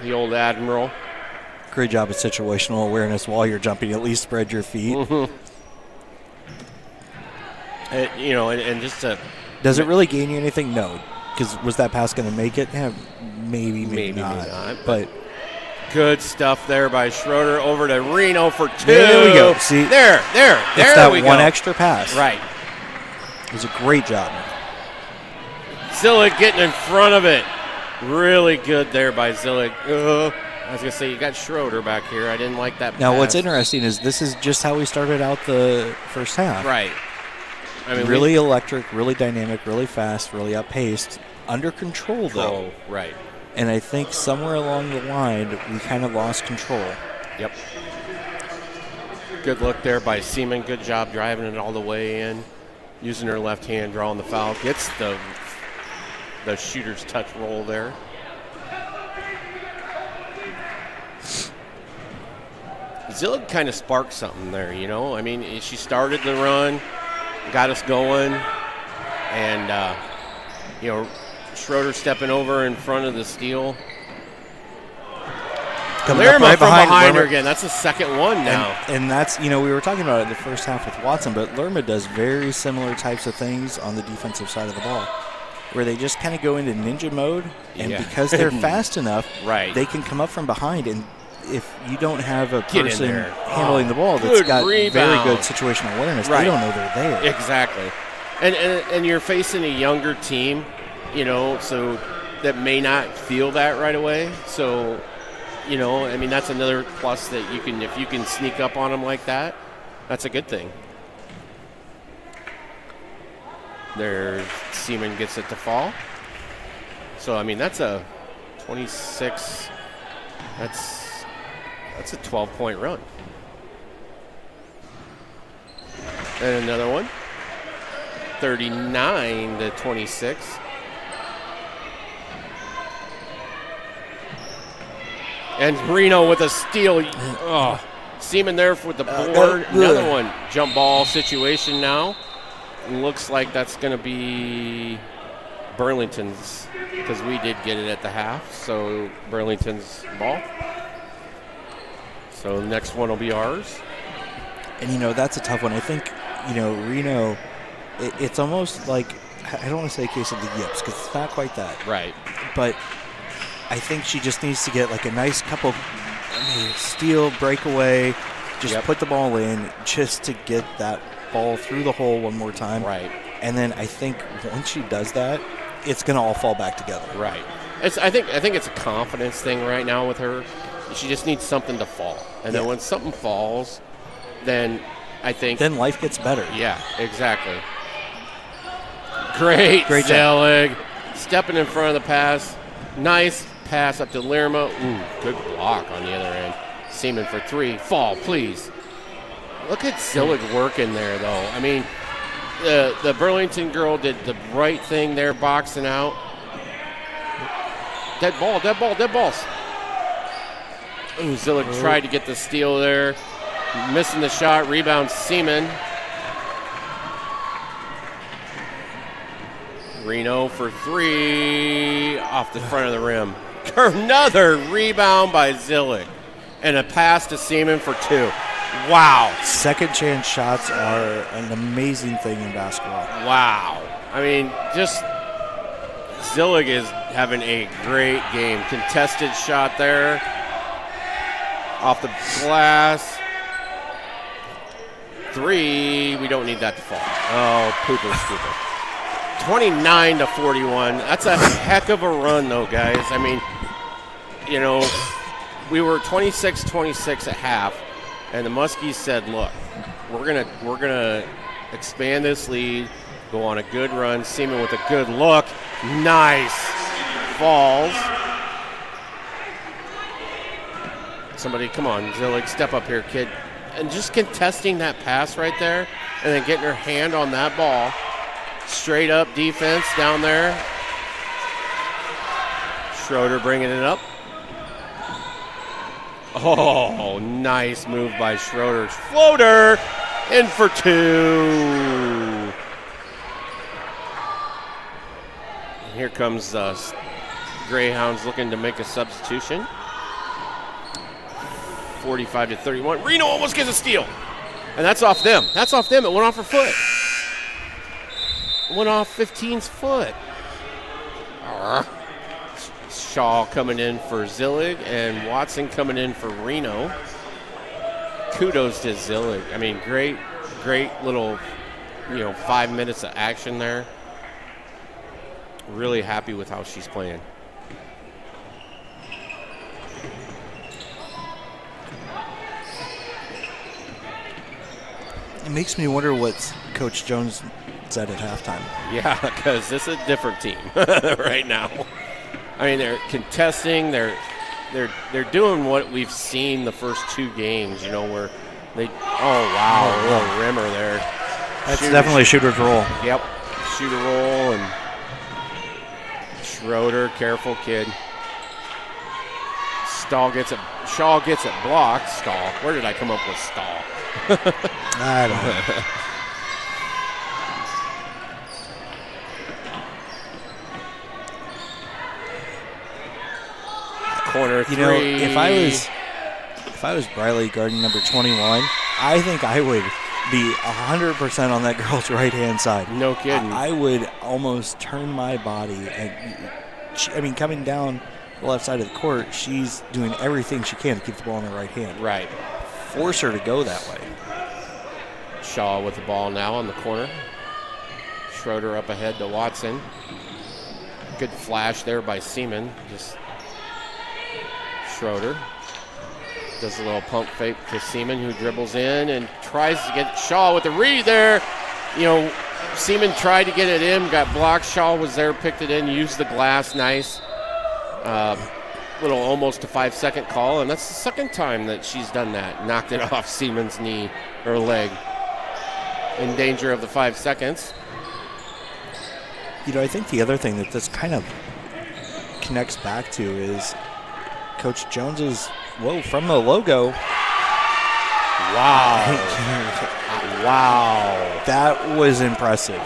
The old Admiral. Great job of situational awareness while you're jumping. At least spread your feet. Mm-hmm. And just to... Does it really gain you anything? No. Because was that pass going to make it? Yeah, maybe not. But good stuff there by Schroeder over to Reno for 2. There we go. See, there it's that we one go. Extra pass. Right. It was a great job. Zillig getting in front of it. Really good there by Zillig. I was going to say, you got Schroeder back here. I didn't like that Now, pass. what's interesting is this is just how we started out the first half. Right. I mean, really electric, really dynamic, really fast, really up-paced. Under control, though. Right. And I think somewhere along the line, we kind of lost control. Yep. Good look there by Seaman. Good job driving it all the way in. Using her left hand, drawing the foul. Gets the shooter's touch roll there. Zillig kind of sparked something there, I mean, she started the run, got us going, and, Schroeder stepping over in front of the steal. Lerma from behind her again. That's the second one now. And that's, we were talking about it in the first half with Watson, but Lerma does very similar types of things on the defensive side of the ball, where they just kind of go into ninja mode, and because they're fast enough, they can come up from behind, and if you don't have a person handling the ball that's got very good situational awareness, they don't know they're there. Exactly. And you're facing a younger team, so that may not feel that right away. So, I mean, that's another plus that if you can sneak up on them like that, that's a good thing. There, Seaman gets it to fall. So, I mean, that's a 26. That's a 12-point run. And another one. 39-26. And Reno with a steal. Oh, Seaman there with the board. Another one. Jump ball situation now. Looks like that's going to be Burlington's, because we did get it at the half. So Burlington's ball. So the next one will be ours. And, that's a tough one. I think, Reno, it's almost like, I don't want to say a case of the yips, because it's not quite that. Right. But I think she just needs to get like a nice couple steal, breakaway, just put the ball in just to get that ball through the hole one more time. Right. And then I think once she does that, it's going to all fall back together. Right. I think it's a confidence thing right now with her. She just needs something to fall. And then when something falls, then I think... Then life gets better. Yeah, exactly. Great Zelig. Stepping in front of the pass. Nice pass up to Lerma. Ooh, good block on the other end. Seaman for three. Fall, please. Look at Zelig working there, though. I mean, the Burlington girl did the right thing there, boxing out. Dead balls. Ooh, Zelig tried to get the steal there. Missing the shot. Rebound, Seaman. Reno for three. Off the front of the rim. Another rebound by Zelig. And a pass to Seaman for two. Wow. Second chance shots are an amazing thing in basketball. Wow. I mean, just Zelig is having a great game. Contested shot there. Off the glass. Three. We don't need that to fall. Oh, pooper scooper. 29-41. That's a heck of a run, though, guys. I mean, we were 26-26 at half, and the Muskies said, "Look, we're gonna expand this lead, go on a good run." Seaman with a good look, nice falls. Somebody, come on, Zelig, step up here, kid, and just contesting that pass right there, and then getting her hand on that ball. Straight up defense down there. Schroeder bringing it up. Oh, nice move by Schroeder. Floater in for two. And here comes Greyhounds looking to make a substitution. 45-31. Reno almost gets a steal. And that's off them. It went off her foot. Went off 15's foot. Shaw coming in for Zelig and Watson coming in for Reno. Kudos to Zelig. I mean, great little, 5 minutes of action there. Really happy with how she's playing. It makes me wonder what Coach Jones said at halftime. Yeah, because this is a different team right now. I mean, they're contesting. They're doing what we've seen the first two games. Where they. Oh wow, a little rimmer there. That's definitely shooter's roll. Yep, shooter roll and Schroeder, careful kid. Shaw gets it blocked. Stall. Where did I come up with stall? I don't know. Corner three. If I was Briley guarding number 21, I think I would be 100% on that girl's right-hand side. No kidding. I would almost turn my body. And coming down the left side of the court, she's doing everything she can to keep the ball in her right hand. Right. Force her to go that way. Shaw with the ball now on the corner. Schroeder up ahead to Watson. Good flash there by Seaman. Just Schroeder does a little pump fake to Seaman, who dribbles in and tries to get Shaw with the read there. Seaman tried to get it in, got blocked. Shaw was there, picked it in, used the glass, nice. little almost a 5-second call, and that's the second time that she's done that. Knocked it off Seaman's knee or leg. In danger of the 5 seconds. You know, I think the other thing that this kind of connects back to is Coach Jones's, from the logo. Wow. Wow. That was impressive.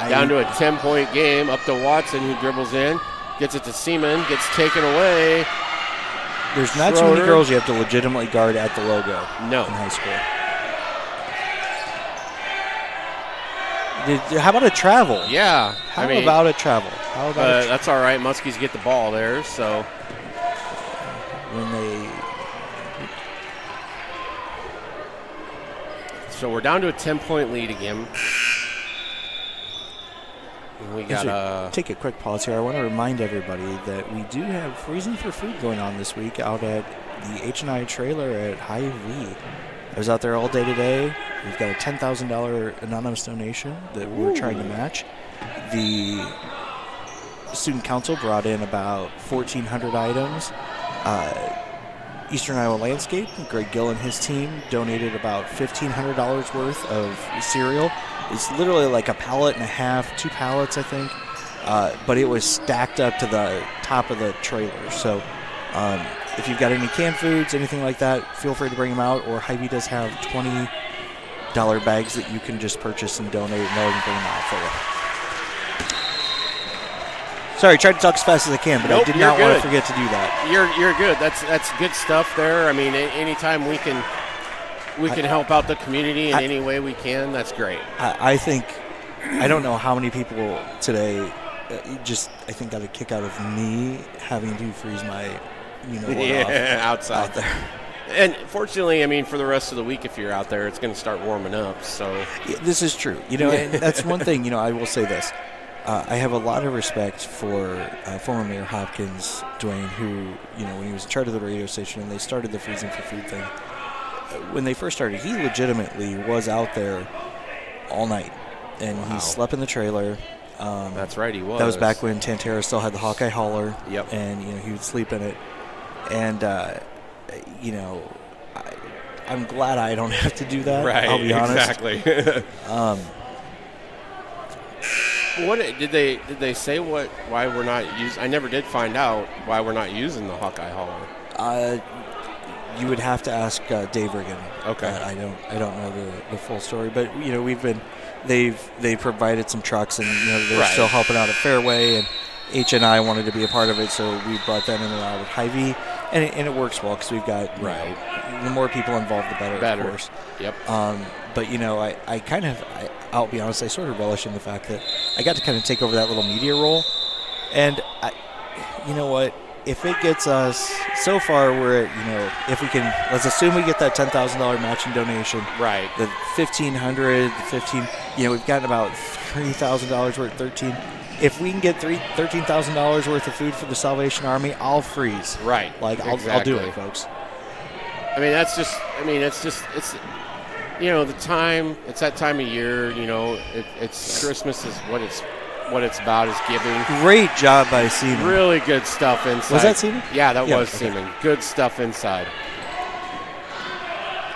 Down to a 10-point game, up to Watson, who dribbles in, gets it to Seaman, gets taken away. There's not too many girls you have to legitimately guard at the logo in high school. How about a travel? Yeah. How about a travel? How about that's all right. Muskies get the ball there, so. So we're down to a 10-point lead again. And we got take a quick pause here. I want to remind everybody that we do have Freezing for Food going on this week out at the H&I trailer at Hy-Vee. I was out there all day today. We've got a $10,000 anonymous donation that we're trying to match. The student council brought in about 1,400 items. Eastern Iowa Landscape, Greg Gill and his team donated about $1,500 worth of cereal. It's literally like a pallet and a half, 2 pallets, I think. But it was stacked up to the top of the trailer. So if you've got any canned foods, anything like that, feel free to bring them out. Or Hy-Vee does have $20 bags that you can just purchase and donate, and they'll bring them out for you. Sorry, tried to talk as fast as I can, but I did not want to forget to do that. You're good. That's good stuff there. I mean, anytime we can help out the community in any way we can, that's great. I think, I don't know how many people today I think got a kick out of me having to freeze my outside out there. And fortunately, I mean, for the rest of the week, if you're out there, it's going to start warming up. So this is true. And that's one thing. I will say this: I have a lot of respect for former Mayor Hopkins, Dwayne, who when he was in charge of the radio station and they started the Freezing for Food thing. When they first started, he legitimately was out there all night, and he slept in the trailer. That's right, he was. That was back when Tantera still had the Hawkeye hauler. Yep. And he would sleep in it, and I'm glad I don't have to do that. Right. I'll be honest. Exactly. What did they say? Why we're not using? I never did find out why we're not using the Hawkeye hauler. You would have to ask Dave Riggin. Okay. I don't know the full story, but they've provided some trucks, and they're still helping out at Fairway, and H&I wanted to be a part of it, so we brought them in and out of Hy-Vee, and it works well because we've got the more people involved, the better. Of course. Yep. But I'll be honest, I sort of relish in the fact that I got to kind of take over that little media role, and you know what? If it gets us, so far we're at, if we can, let's assume we get that $10,000 matching donation. Right. The $1,500, the 15, we've gotten about $3,000 worth, 13. If we can get $13,000 worth of food for the Salvation Army, I'll freeze. Right. I'll do it, folks. I mean, it's the time, it's that time of year, it's Christmas is what it's about, is giving. Great job by Seaman. Really good stuff inside. Was that Seaman? Yeah, that was okay. Seaman. Good stuff inside.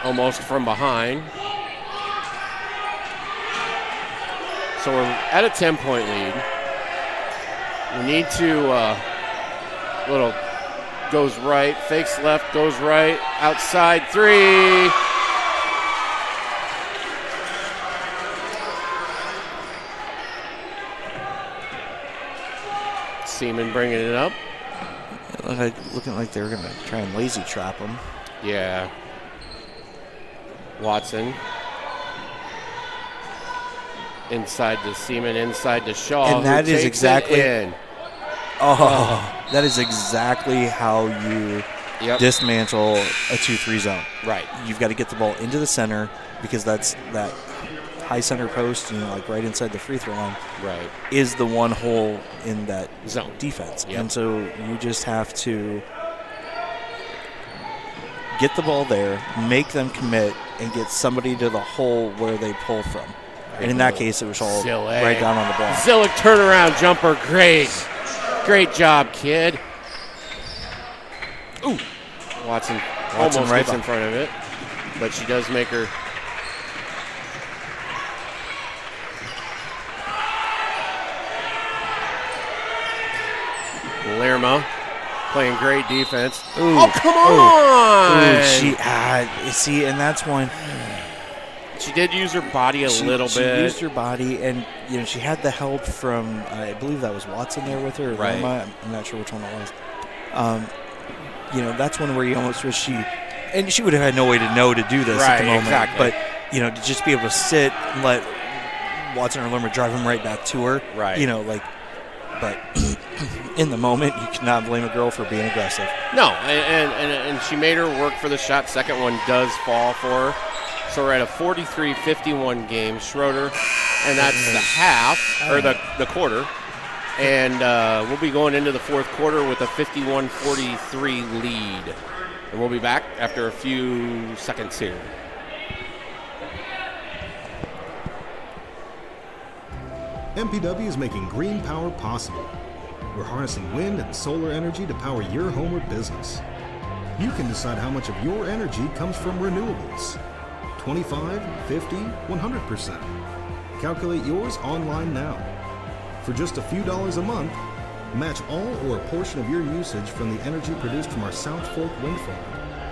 Almost from behind. So we're at a 10-point lead. We need to, goes right, fakes left, goes right, outside, 3. Seaman bringing it up. Looking like they were going to try and lazy trap him. Yeah. Watson. Inside to Seaman, inside to Shaw. And that is exactly. That is exactly how you dismantle a 2-3 zone. Right. You've got to get the ball into the center, because that's that high center post, right inside the free throw line, right, is the one hole in that zone defense. Yep. And so you just have to get the ball there, make them commit, and get somebody to the hole where they pull from. And in that case, it was all right down on the block. Zillick turnaround jumper, great job, kid. Ooh. Watson almost right gets in front of it, but she does make her. Lerma playing great defense. Ooh. Oh, come on! Ooh, see, and that's one. She did use her body a little bit. She used her body, and she had the help from I believe that was Watson there with her. Right. Lerma. I'm not sure which one it was. That's one where you almost wish she would have had no way to know to do this at the moment. Exactly. But to just be able to sit and let Watson or Lerma drive him right back to her. Right. But in the moment, you cannot blame a girl for being aggressive. No, and she made her work for the shot. Second one does fall for her. So we're at a 43-51 game, Schroeder, and that's the half, or the quarter. And we'll be going into the fourth quarter with a 51-43 lead. And we'll be back after a few seconds here. MPW is making green power possible. We're harnessing wind and solar energy to power your home or business. You can decide how much of your energy comes from renewables. 25, 50, 100%. Calculate yours online now. For just a few dollars a month, match all or a portion of your usage from the energy produced from our South Fork wind farm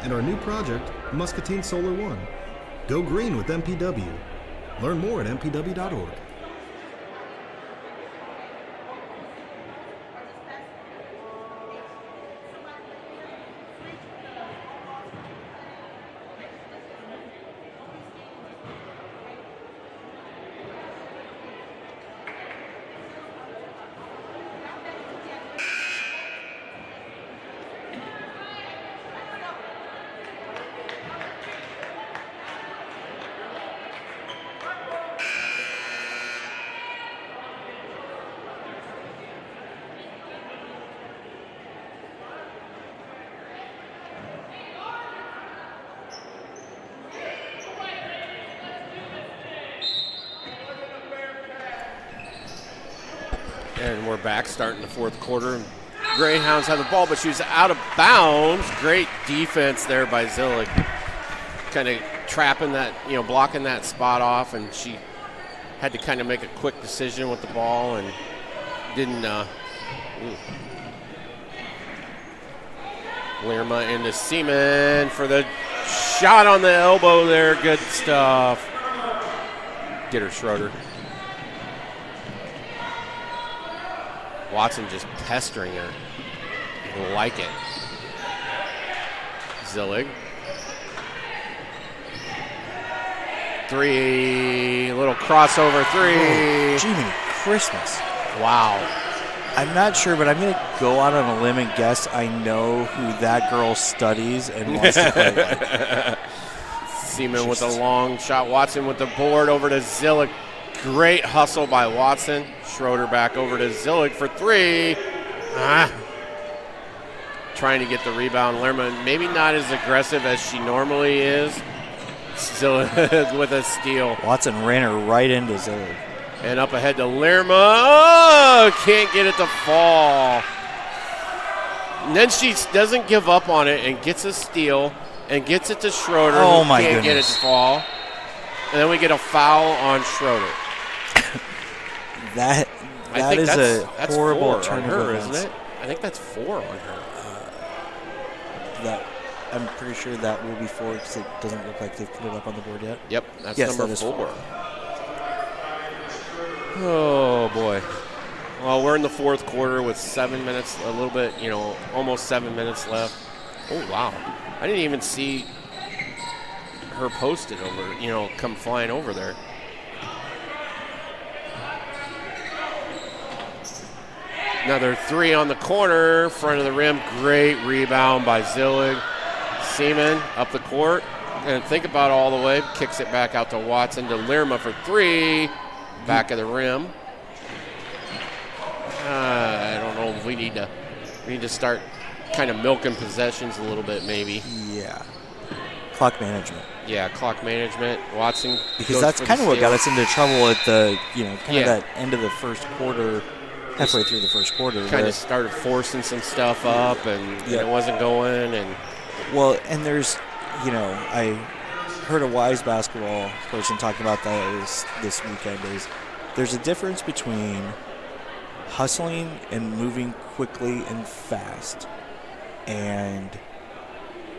and our new project, Muscatine Solar One. Go green with MPW. Learn more at mpw.org. And we're back starting the fourth quarter. Greyhounds have the ball, but she's out of bounds. Great defense there by Zillig. Kind of trapping that, blocking that spot off, and she had to kind of make a quick decision with the ball and didn't. Lerma into Seaman for the shot on the elbow there. Good stuff. Get her, Schroeder. Watson just pestering her. I like it. Zillig. Three. Little crossover three. Oh, Jiminy Christmas. Wow. I'm not sure, but I'm going to go out on a limb and guess I know who that girl studies and wants to play like. Seaman with a long shot. Watson with the board over to Zillig. Great hustle by Watson. Schroeder back over to Zillig for three. Trying to get the rebound. Lerma maybe not as aggressive as she normally is. Zillig with a steal. Watson ran her right into Zillig. And up ahead to Lerma. Oh, can't get it to fall. And then she doesn't give up on it and gets a steal and gets it to Schroeder. Oh, my can't goodness. Get it to fall. And then we get a foul on Schroeder. That is a horrible turn on her, of events. isn't it? I think that's 4 on her. That I'm pretty sure that will be 4 because it doesn't look like they've put it up on the board yet. Yep, that's yes, number that is 4. Oh boy. Well, we're in the fourth quarter with 7 minutes, a little bit, almost 7 minutes left. Oh wow! I didn't even see her posted over, come flying over there. Another 3 on the corner, front of the rim. Great rebound by Zillig. Seaman up the court. And think about all the way. Kicks it back out to Watson to Lerma for 3. Back of the rim. I don't know if we need to start kind of milking possessions a little bit, maybe. Yeah. Clock management. Yeah, clock management. Watson. Because that's kind of what got us into trouble at the, of Yeah. that end of the first quarter halfway through the first quarter. Kind of started forcing some stuff up, and it wasn't going. And well, and there's, I heard a wise basketball person talking about that this weekend. There's a difference between hustling and moving quickly and fast and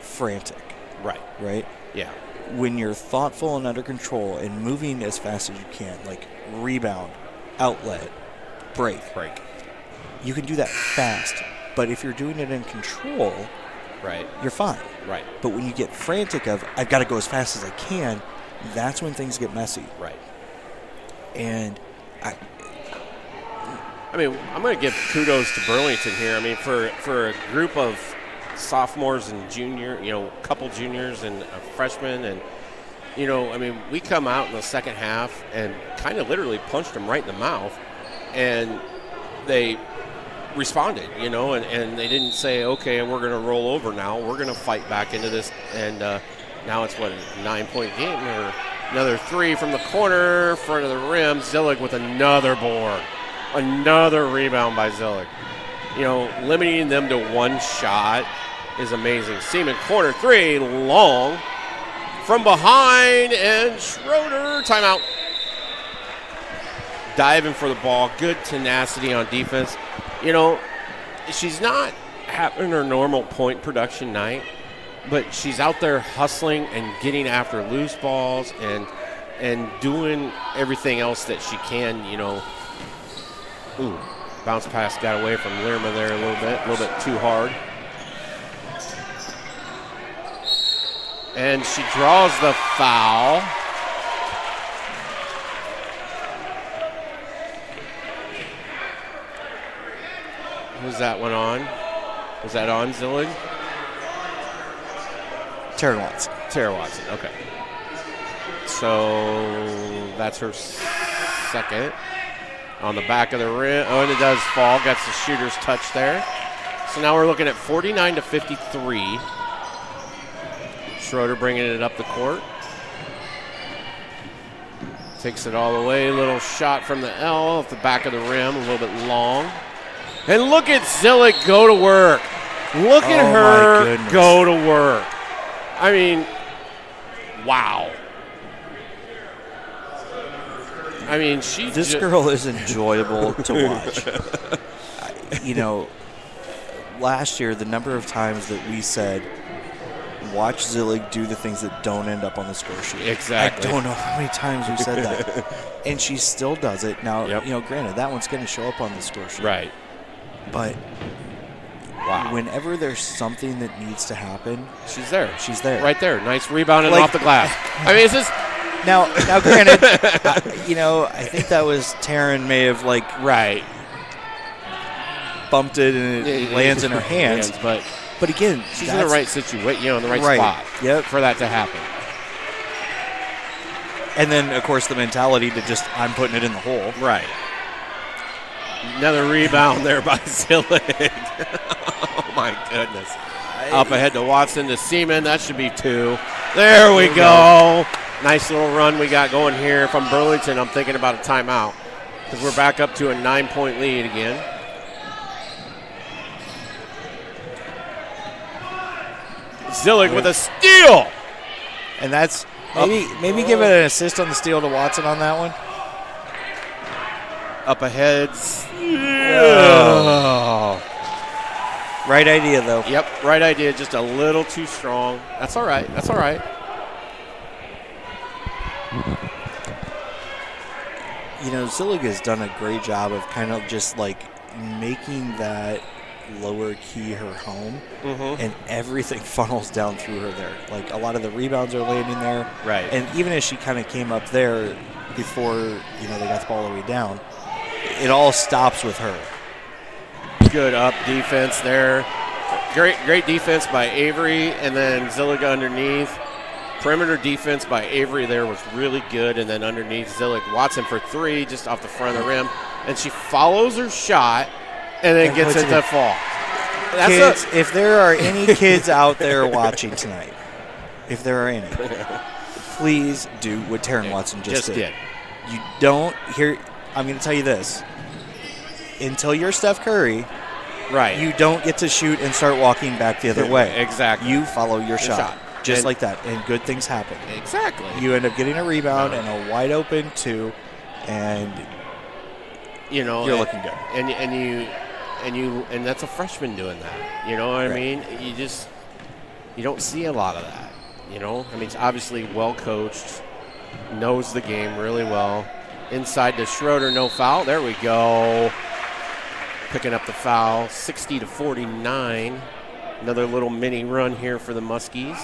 frantic. Right? Yeah. When you're thoughtful and under control and moving as fast as you can, like rebound, outlet, break. You can do that fast, but if you're doing it in control, you're fine. Right. But when you get frantic of, I've got to go as fast as I can, that's when things get messy. Right. And I mean, I'm going to give kudos to Burlington here. I mean, for a group of sophomores and a couple juniors and a freshman, and I mean, we come out in the second half and kind of literally punched them right in the mouth, and they responded, and they didn't say, okay, we're going to roll over now. We're going to fight back into this, and now it's a 9-point game, or another three from the corner, front of the rim. Zillig with another board, another rebound by Zillig. Limiting them to one shot is amazing. Seaman corner three, long from behind, and Schroeder, timeout. Diving for the ball, good tenacity on defense. She's not having her normal point production night, but she's out there hustling and getting after loose balls and doing everything else that she can. Ooh, bounce pass got away from Lerma there a little bit too hard. And she draws the foul. Who's that one on? Was that on Zillig? Tara Watson. Okay. So that's her second. On the back of the rim. Oh, and it does fall. Gets the shooter's touch there. So now we're looking at 49-53. Schroeder bringing it up the court. Takes it all the way. Little shot from the L off the back of the rim. A little bit long. And look at Zillig go to work. Look at her go to work. I mean, wow. I mean, this girl is enjoyable to watch. Last year, the number of times that we said, watch Zillig do the things that don't end up on the score sheet. Exactly. I don't know how many times we said that. And she still does it. Now, granted, that one's going to show up on the score sheet. Right. But whenever there's something that needs to happen, she's there. She's there. Right there. Nice rebounding off the glass. I mean, it's just... Now, granted, I think that was Taryn may have bumped it and it lands in her hands. But again, she's in the right situation, in the right spot for that to happen. And then, of course, the mentality to just, I'm putting it in the hole. Right. Another rebound there by Zillig. Oh, my goodness. Up ahead to Watson to Seaman. That should be two. There we go. Nice little run we got going here from Burlington. I'm thinking about a timeout because we're back up to a 9-point lead again. Zillig with a steal. And that's maybe give it an assist on the steal to Watson on that one. Up ahead. Oh. Right idea, though. Yep, right idea. Just a little too strong. That's all right. That's all right. Zillig has done a great job of kind of just making that lower key her home, and everything funnels down through her there. A lot of the rebounds are landing there. Right. And even as she kind of came up there before, they got the ball all the way down, it all stops with her. Good up defense there. Great defense by Avery, and then Zillig underneath. Perimeter defense by Avery there was really good, and then underneath Zillig. Watson for three, just off the front of the rim. And she follows her shot and then gets it to fall. Kids, if there are any kids out there watching tonight, if there are any, please do what Taryn Watson just did. You don't hear, I'm going to tell you this. until you're Steph Curry, right, you don't get to shoot and start walking back the other way. Exactly. You follow your shot. Just like that, and good things happen. Exactly. You end up getting a rebound and a wide open 2, and you're looking good. And that's a freshman doing that. You know what I mean? You don't see a lot of that. You know, I mean, it's obviously well coached, knows the game really well. Inside to Schroeder, no foul. There we go. Picking up the foul, 60-49. Another little mini run here for the Muskies.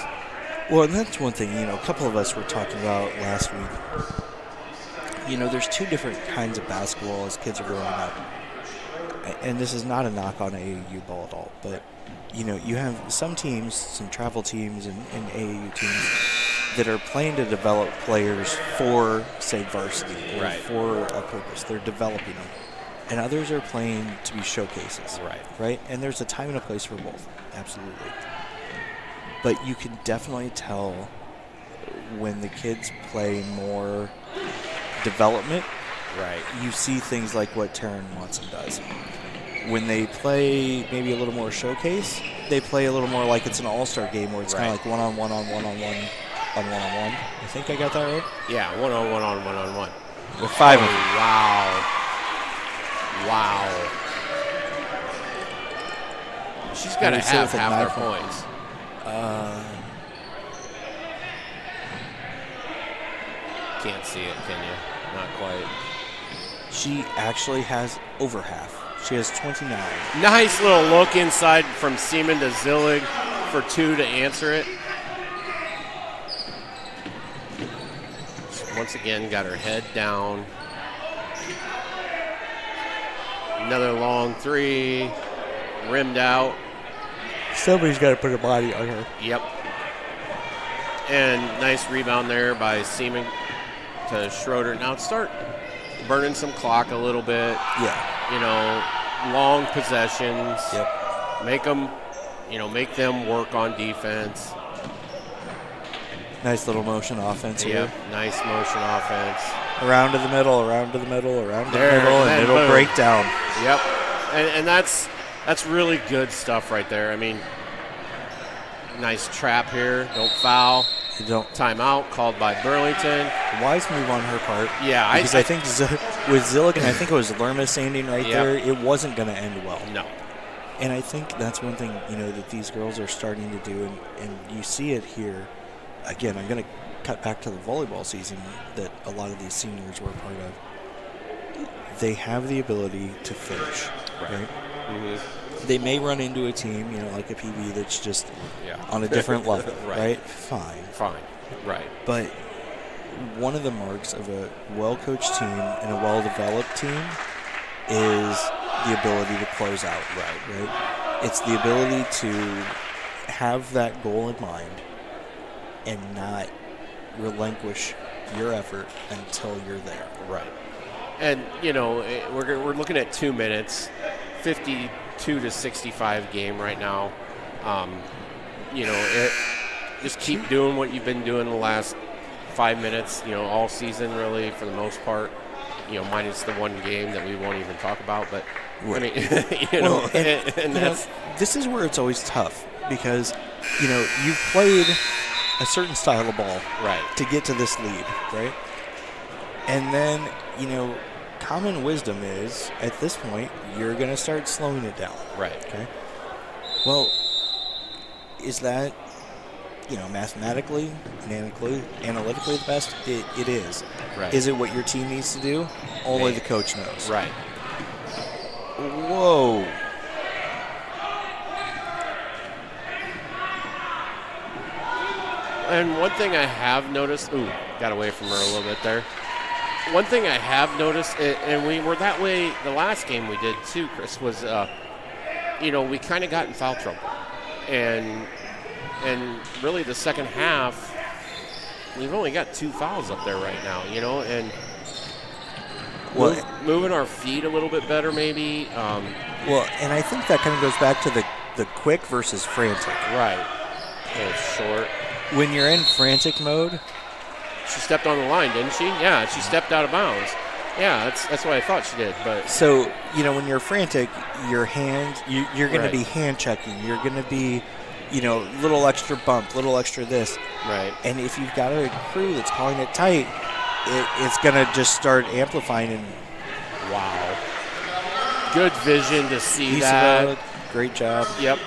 Well, and that's one thing, a couple of us were talking about last week. There's 2 different kinds of basketball as kids are growing up. And this is not a knock on AAU ball at all, but, you have some teams, some travel teams and AAU teams that are playing to develop players for, say, varsity or for a purpose. They're developing them. And others are playing to be showcases. Right? And there's a time and a place for both. Absolutely. But you can definitely tell when the kids play more development. Right. You see things like what Taryn Watson does. When they play maybe a little more showcase, they play a little more like it's an all-star game where it's kind of like one-on-one on one-on-one on one-on-one. I think I got that right? Yeah, one-on-one on one-on-one. With 5 of them. Wow. She's got to have half their points. Can't see it, can you? Not quite. She actually has over half. She has 29. Nice little look inside from Seaman to Zillig for 2 to answer it. Once again, got her head down. Another long 3, rimmed out. Somebody's got to put a body on her. Yep. And nice rebound there by Seaman to Schroeder. Now start burning some clock a little bit. Yeah. Long possessions. Yep. Make them work on defense. Nice little motion offense here. Yep. Nice motion offense. Around to the middle, around to the middle, around to the middle, and it'll break down. Yep. And that's really good stuff right there. I mean, nice trap here. Don't foul. You don't. Timeout called by Burlington. Wise move on her part. Yeah. Because I think with Zilligan, I think it was Lerma standing right there. It wasn't going to end well. No. And I think that's one thing, that these girls are starting to do, and you see it here. Again, I'm going to cut back to the volleyball season that a lot of these seniors were a part of. They have the ability to finish, right? Mm-hmm. They may run into a team, like a PB that's just on a different level, right? Fine. Right. But one of the marks of a well-coached team and a well-developed team is the ability to close out, right? It's the ability to have that goal in mind and not relinquish your effort until you're there. Right. And, we're looking at 2 minutes, 52-65 game right now. Just keep doing what you've been doing the last 5 minutes, all season really for the most part, minus the one game that we won't even talk about. But, I mean, this is where it's always tough because, you've played a certain style of ball to get to this lead, right? And then, common wisdom is, at this point, you're going to start slowing it down. Right. Okay. Well, is that, mathematically and analytically the best? It is. Right. Is it what your team needs to do? Only the coach knows. Right. Whoa. And one thing I have noticed, got away from her a little bit there. One thing I have noticed, and we were that way the last game we did too, Chris, was, we kind of got in foul trouble. And really the second half, we've only got 2 fouls up there right now, and moving our feet a little bit better maybe. And I think that kind of goes back to the quick versus frantic. Right. It's short. When you're in frantic mode. She stepped on the line, didn't she? Yeah, she stepped out of bounds. Yeah, that's what I thought she did. But so, when you're frantic, your hands, you're going Right. to be hand checking. You're going to be, little extra bump, little extra this. Right. And if you've got a crew that's calling it tight, it's going to just start amplifying. And wow. Good vision to see that. Great job. Yep.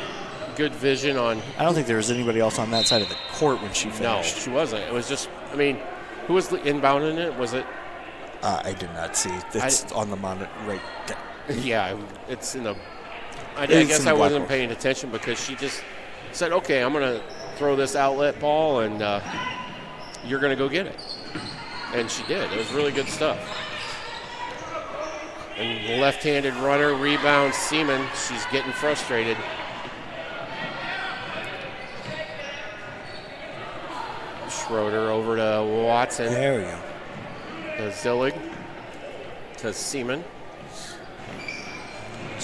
Good vision on. I don't think there was anybody else on that side of the court when she No, finished. she wasn't. It was just, who was inbounding it? Was it? I did not see. It's on the monitor right there. Yeah, it's in the. I It's guess in the I black wasn't book. paying attention because she just said, "Okay, I'm going to throw this outlet ball, and you're going to go get it." And she did. It was really good stuff. And left-handed runner rebounds Seaman. She's getting frustrated. Schroeder over to Watson. There we go. To Zillig. To Seaman.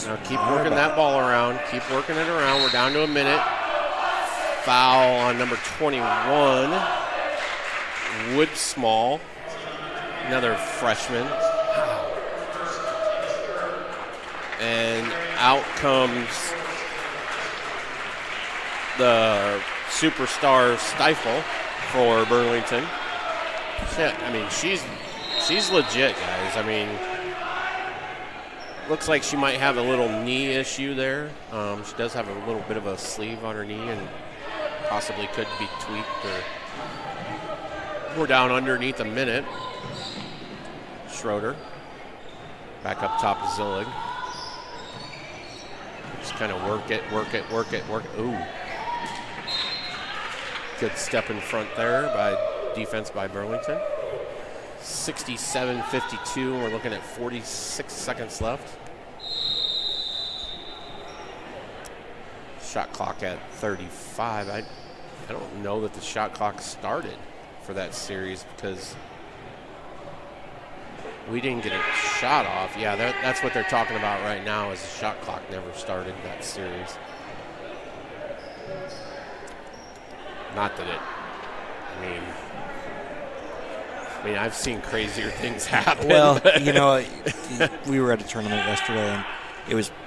Now keep working that ball around. Keep working it around. We're down to a minute. Foul on number 21. Wood Small. Another freshman. And out comes the superstar Stifle for Burlington. She's legit, guys. Looks like she might have a little knee issue there. She does have a little bit of a sleeve on her knee and possibly could be tweaked. We're down underneath a minute. Schroeder back up top to Zillig. Just kind of work it. Ooh. Good step in front there by defense by Burlington. 67-52. We're looking at 46 seconds left. Shot clock at 35. I don't know that the shot clock started for that series because we didn't get a shot off. Yeah, that's what they're talking about right now is the shot clock never started that series. Not that it, I've seen crazier things happen. Well, we were at a tournament yesterday, and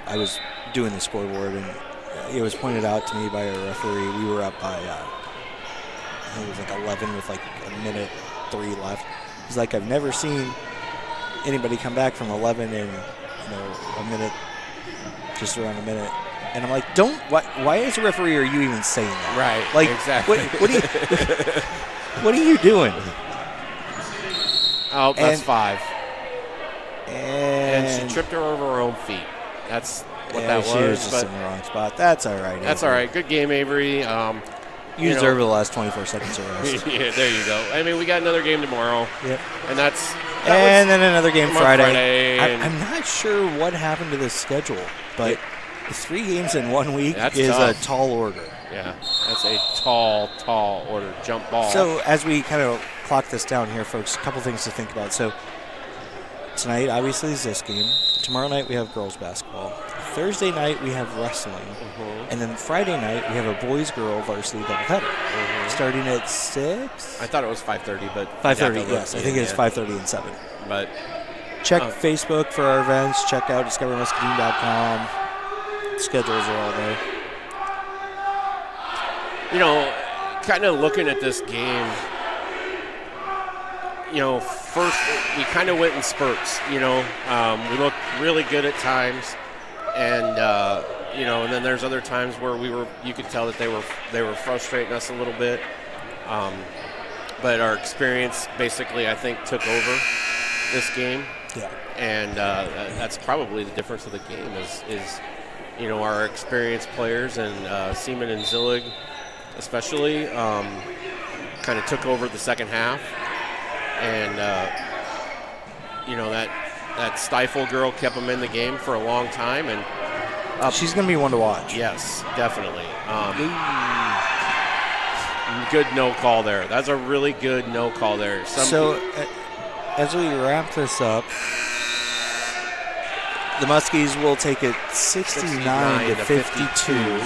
I was doing the scoreboard, and it was pointed out to me by a referee. We were up by, it was like 11 with like a minute 3 left. He's like, I've never seen anybody come back from 11 in a minute, just around a minute. And I'm like, why as a referee are you even saying that? Right, like, exactly. What are you doing? Oh, that's 5. And she tripped her over her own feet. That's what that was. She was just in the wrong spot. That's all right. That's all right. Good game, Avery. You deserve the last 24 seconds of rest. Yeah, there you go. We got another game tomorrow. Yep. And then another game Friday. and I'm not sure what happened to this schedule, but 3 games in 1 week is tough. a tall order. Yeah, that's a tall order. Jump ball. So as we kind of clock this down here, folks, a couple things to think about. So tonight, obviously, is this game. Tomorrow night, we have girls basketball. Thursday night, we have wrestling. And then Friday night, we have a boys-girl varsity doubleheader. Starting at 6? I thought it was 5:30, but 5:30, yes. I think it's 5:30 and 7. But check Facebook for our events. Check out discovermuscatine.com. Schedules are all there. Kind of looking at this game, first we kind of went in spurts. We looked really good at times, and and then there's other times where you could tell that they were frustrating us a little bit. But our experience basically, I think, took over this game. Yeah. And that's probably the difference of the game is our experienced players and Seaman and Zillig especially kind of took over the second half. And, that Stifle girl kept them in the game for a long time. And she's going to be one to watch. Yes, definitely. Good no call there. That's a really good no call there. As we wrap this up, the Muskies will take it 69-52.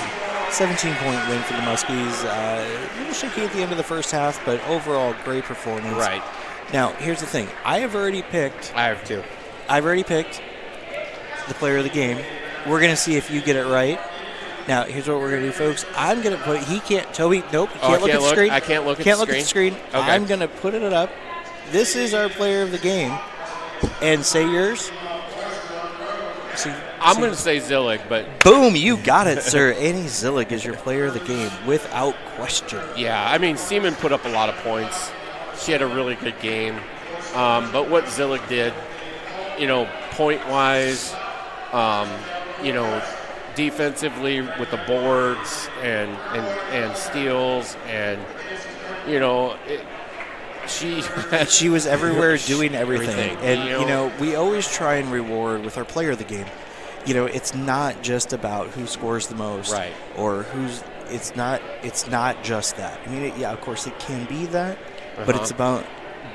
17-point win for the Muskies. A little shaky at the end of the first half, but overall great performance. Right. Now, here's the thing. I have already picked. I have too. I've already picked the player of the game. We're going to see if you get it right. Now, here's what we're going to do, folks. I'm going to put. He can't. Toby, nope. Can't look at the screen. I can't look at can't the look screen. at the screen. Okay. I'm going to put it up. This is our player of the game. And say yours. I'm going to say Zillig, but boom, you got it, sir. Annie Zillig is your player of the game, without question. yeah, I mean, Seaman put up a lot of points. She had a really good game. But what Zillig did, point-wise, defensively with the boards and steals and, she was everywhere doing everything. And, we always try and reward with our player of the game. It's not just about who scores the most, right? Or it's not just that. I mean, of course it can be that, but it's about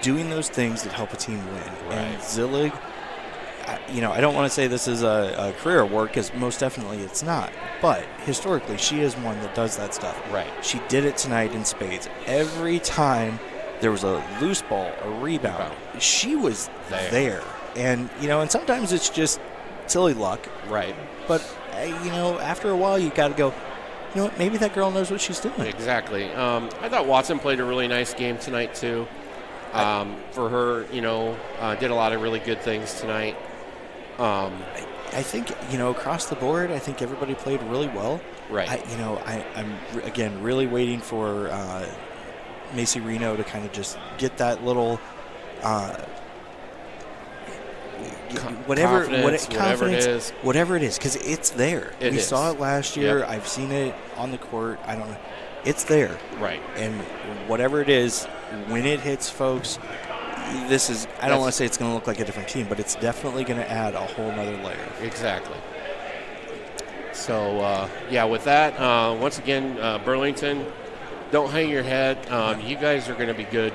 doing those things that help a team win. Right. And Zillig, I don't want to say this is a career award because most definitely it's not. But historically, she is one that does that stuff. Right. She did it tonight in spades. Every time there was a loose ball, a rebound, she was there. And, and sometimes it's just silly luck. Right. But, after a while, you got to go, what, maybe that girl knows what she's doing. Exactly. I thought Watson played a really nice game tonight, too. For her, did a lot of really good things tonight. I think, across the board, I think everybody played really well. Right. I'm again, really waiting for Macy Reno to kind of just get that little confidence, whatever it is, because it's there. We saw it last year. Yep. I've seen it on the court. I don't know. It's there. Right. And whatever it is, when it hits, folks, this is, I don't want to say it's going to look like a different team, but it's definitely going to add a whole nother layer. Exactly. So, with that, once again, Burlington, don't hang your head. You guys are going to be good.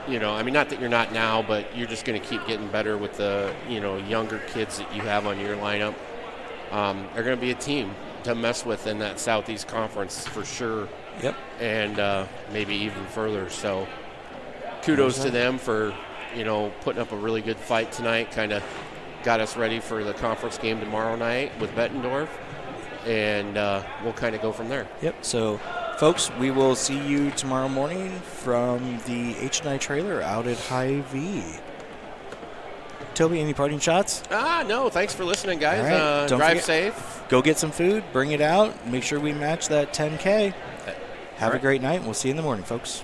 Not that you're not now, but you're just going to keep getting better with the, younger kids that you have on your lineup. They're going to be a team to mess with in that Southeast Conference for sure. Yep. And maybe even further. So kudos to them for, putting up a really good fight tonight. Kind of got us ready for the conference game tomorrow night with Bettendorf. And we'll kind of go from there. Yep. So, folks, we will see you tomorrow morning from the H&I trailer out at Hy-Vee. Toby, any parting shots? No. Thanks for listening, guys. Right. Drive safe. Go get some food. Bring it out. Make sure we match that 10K. Have a great night. We'll see you in the morning, folks.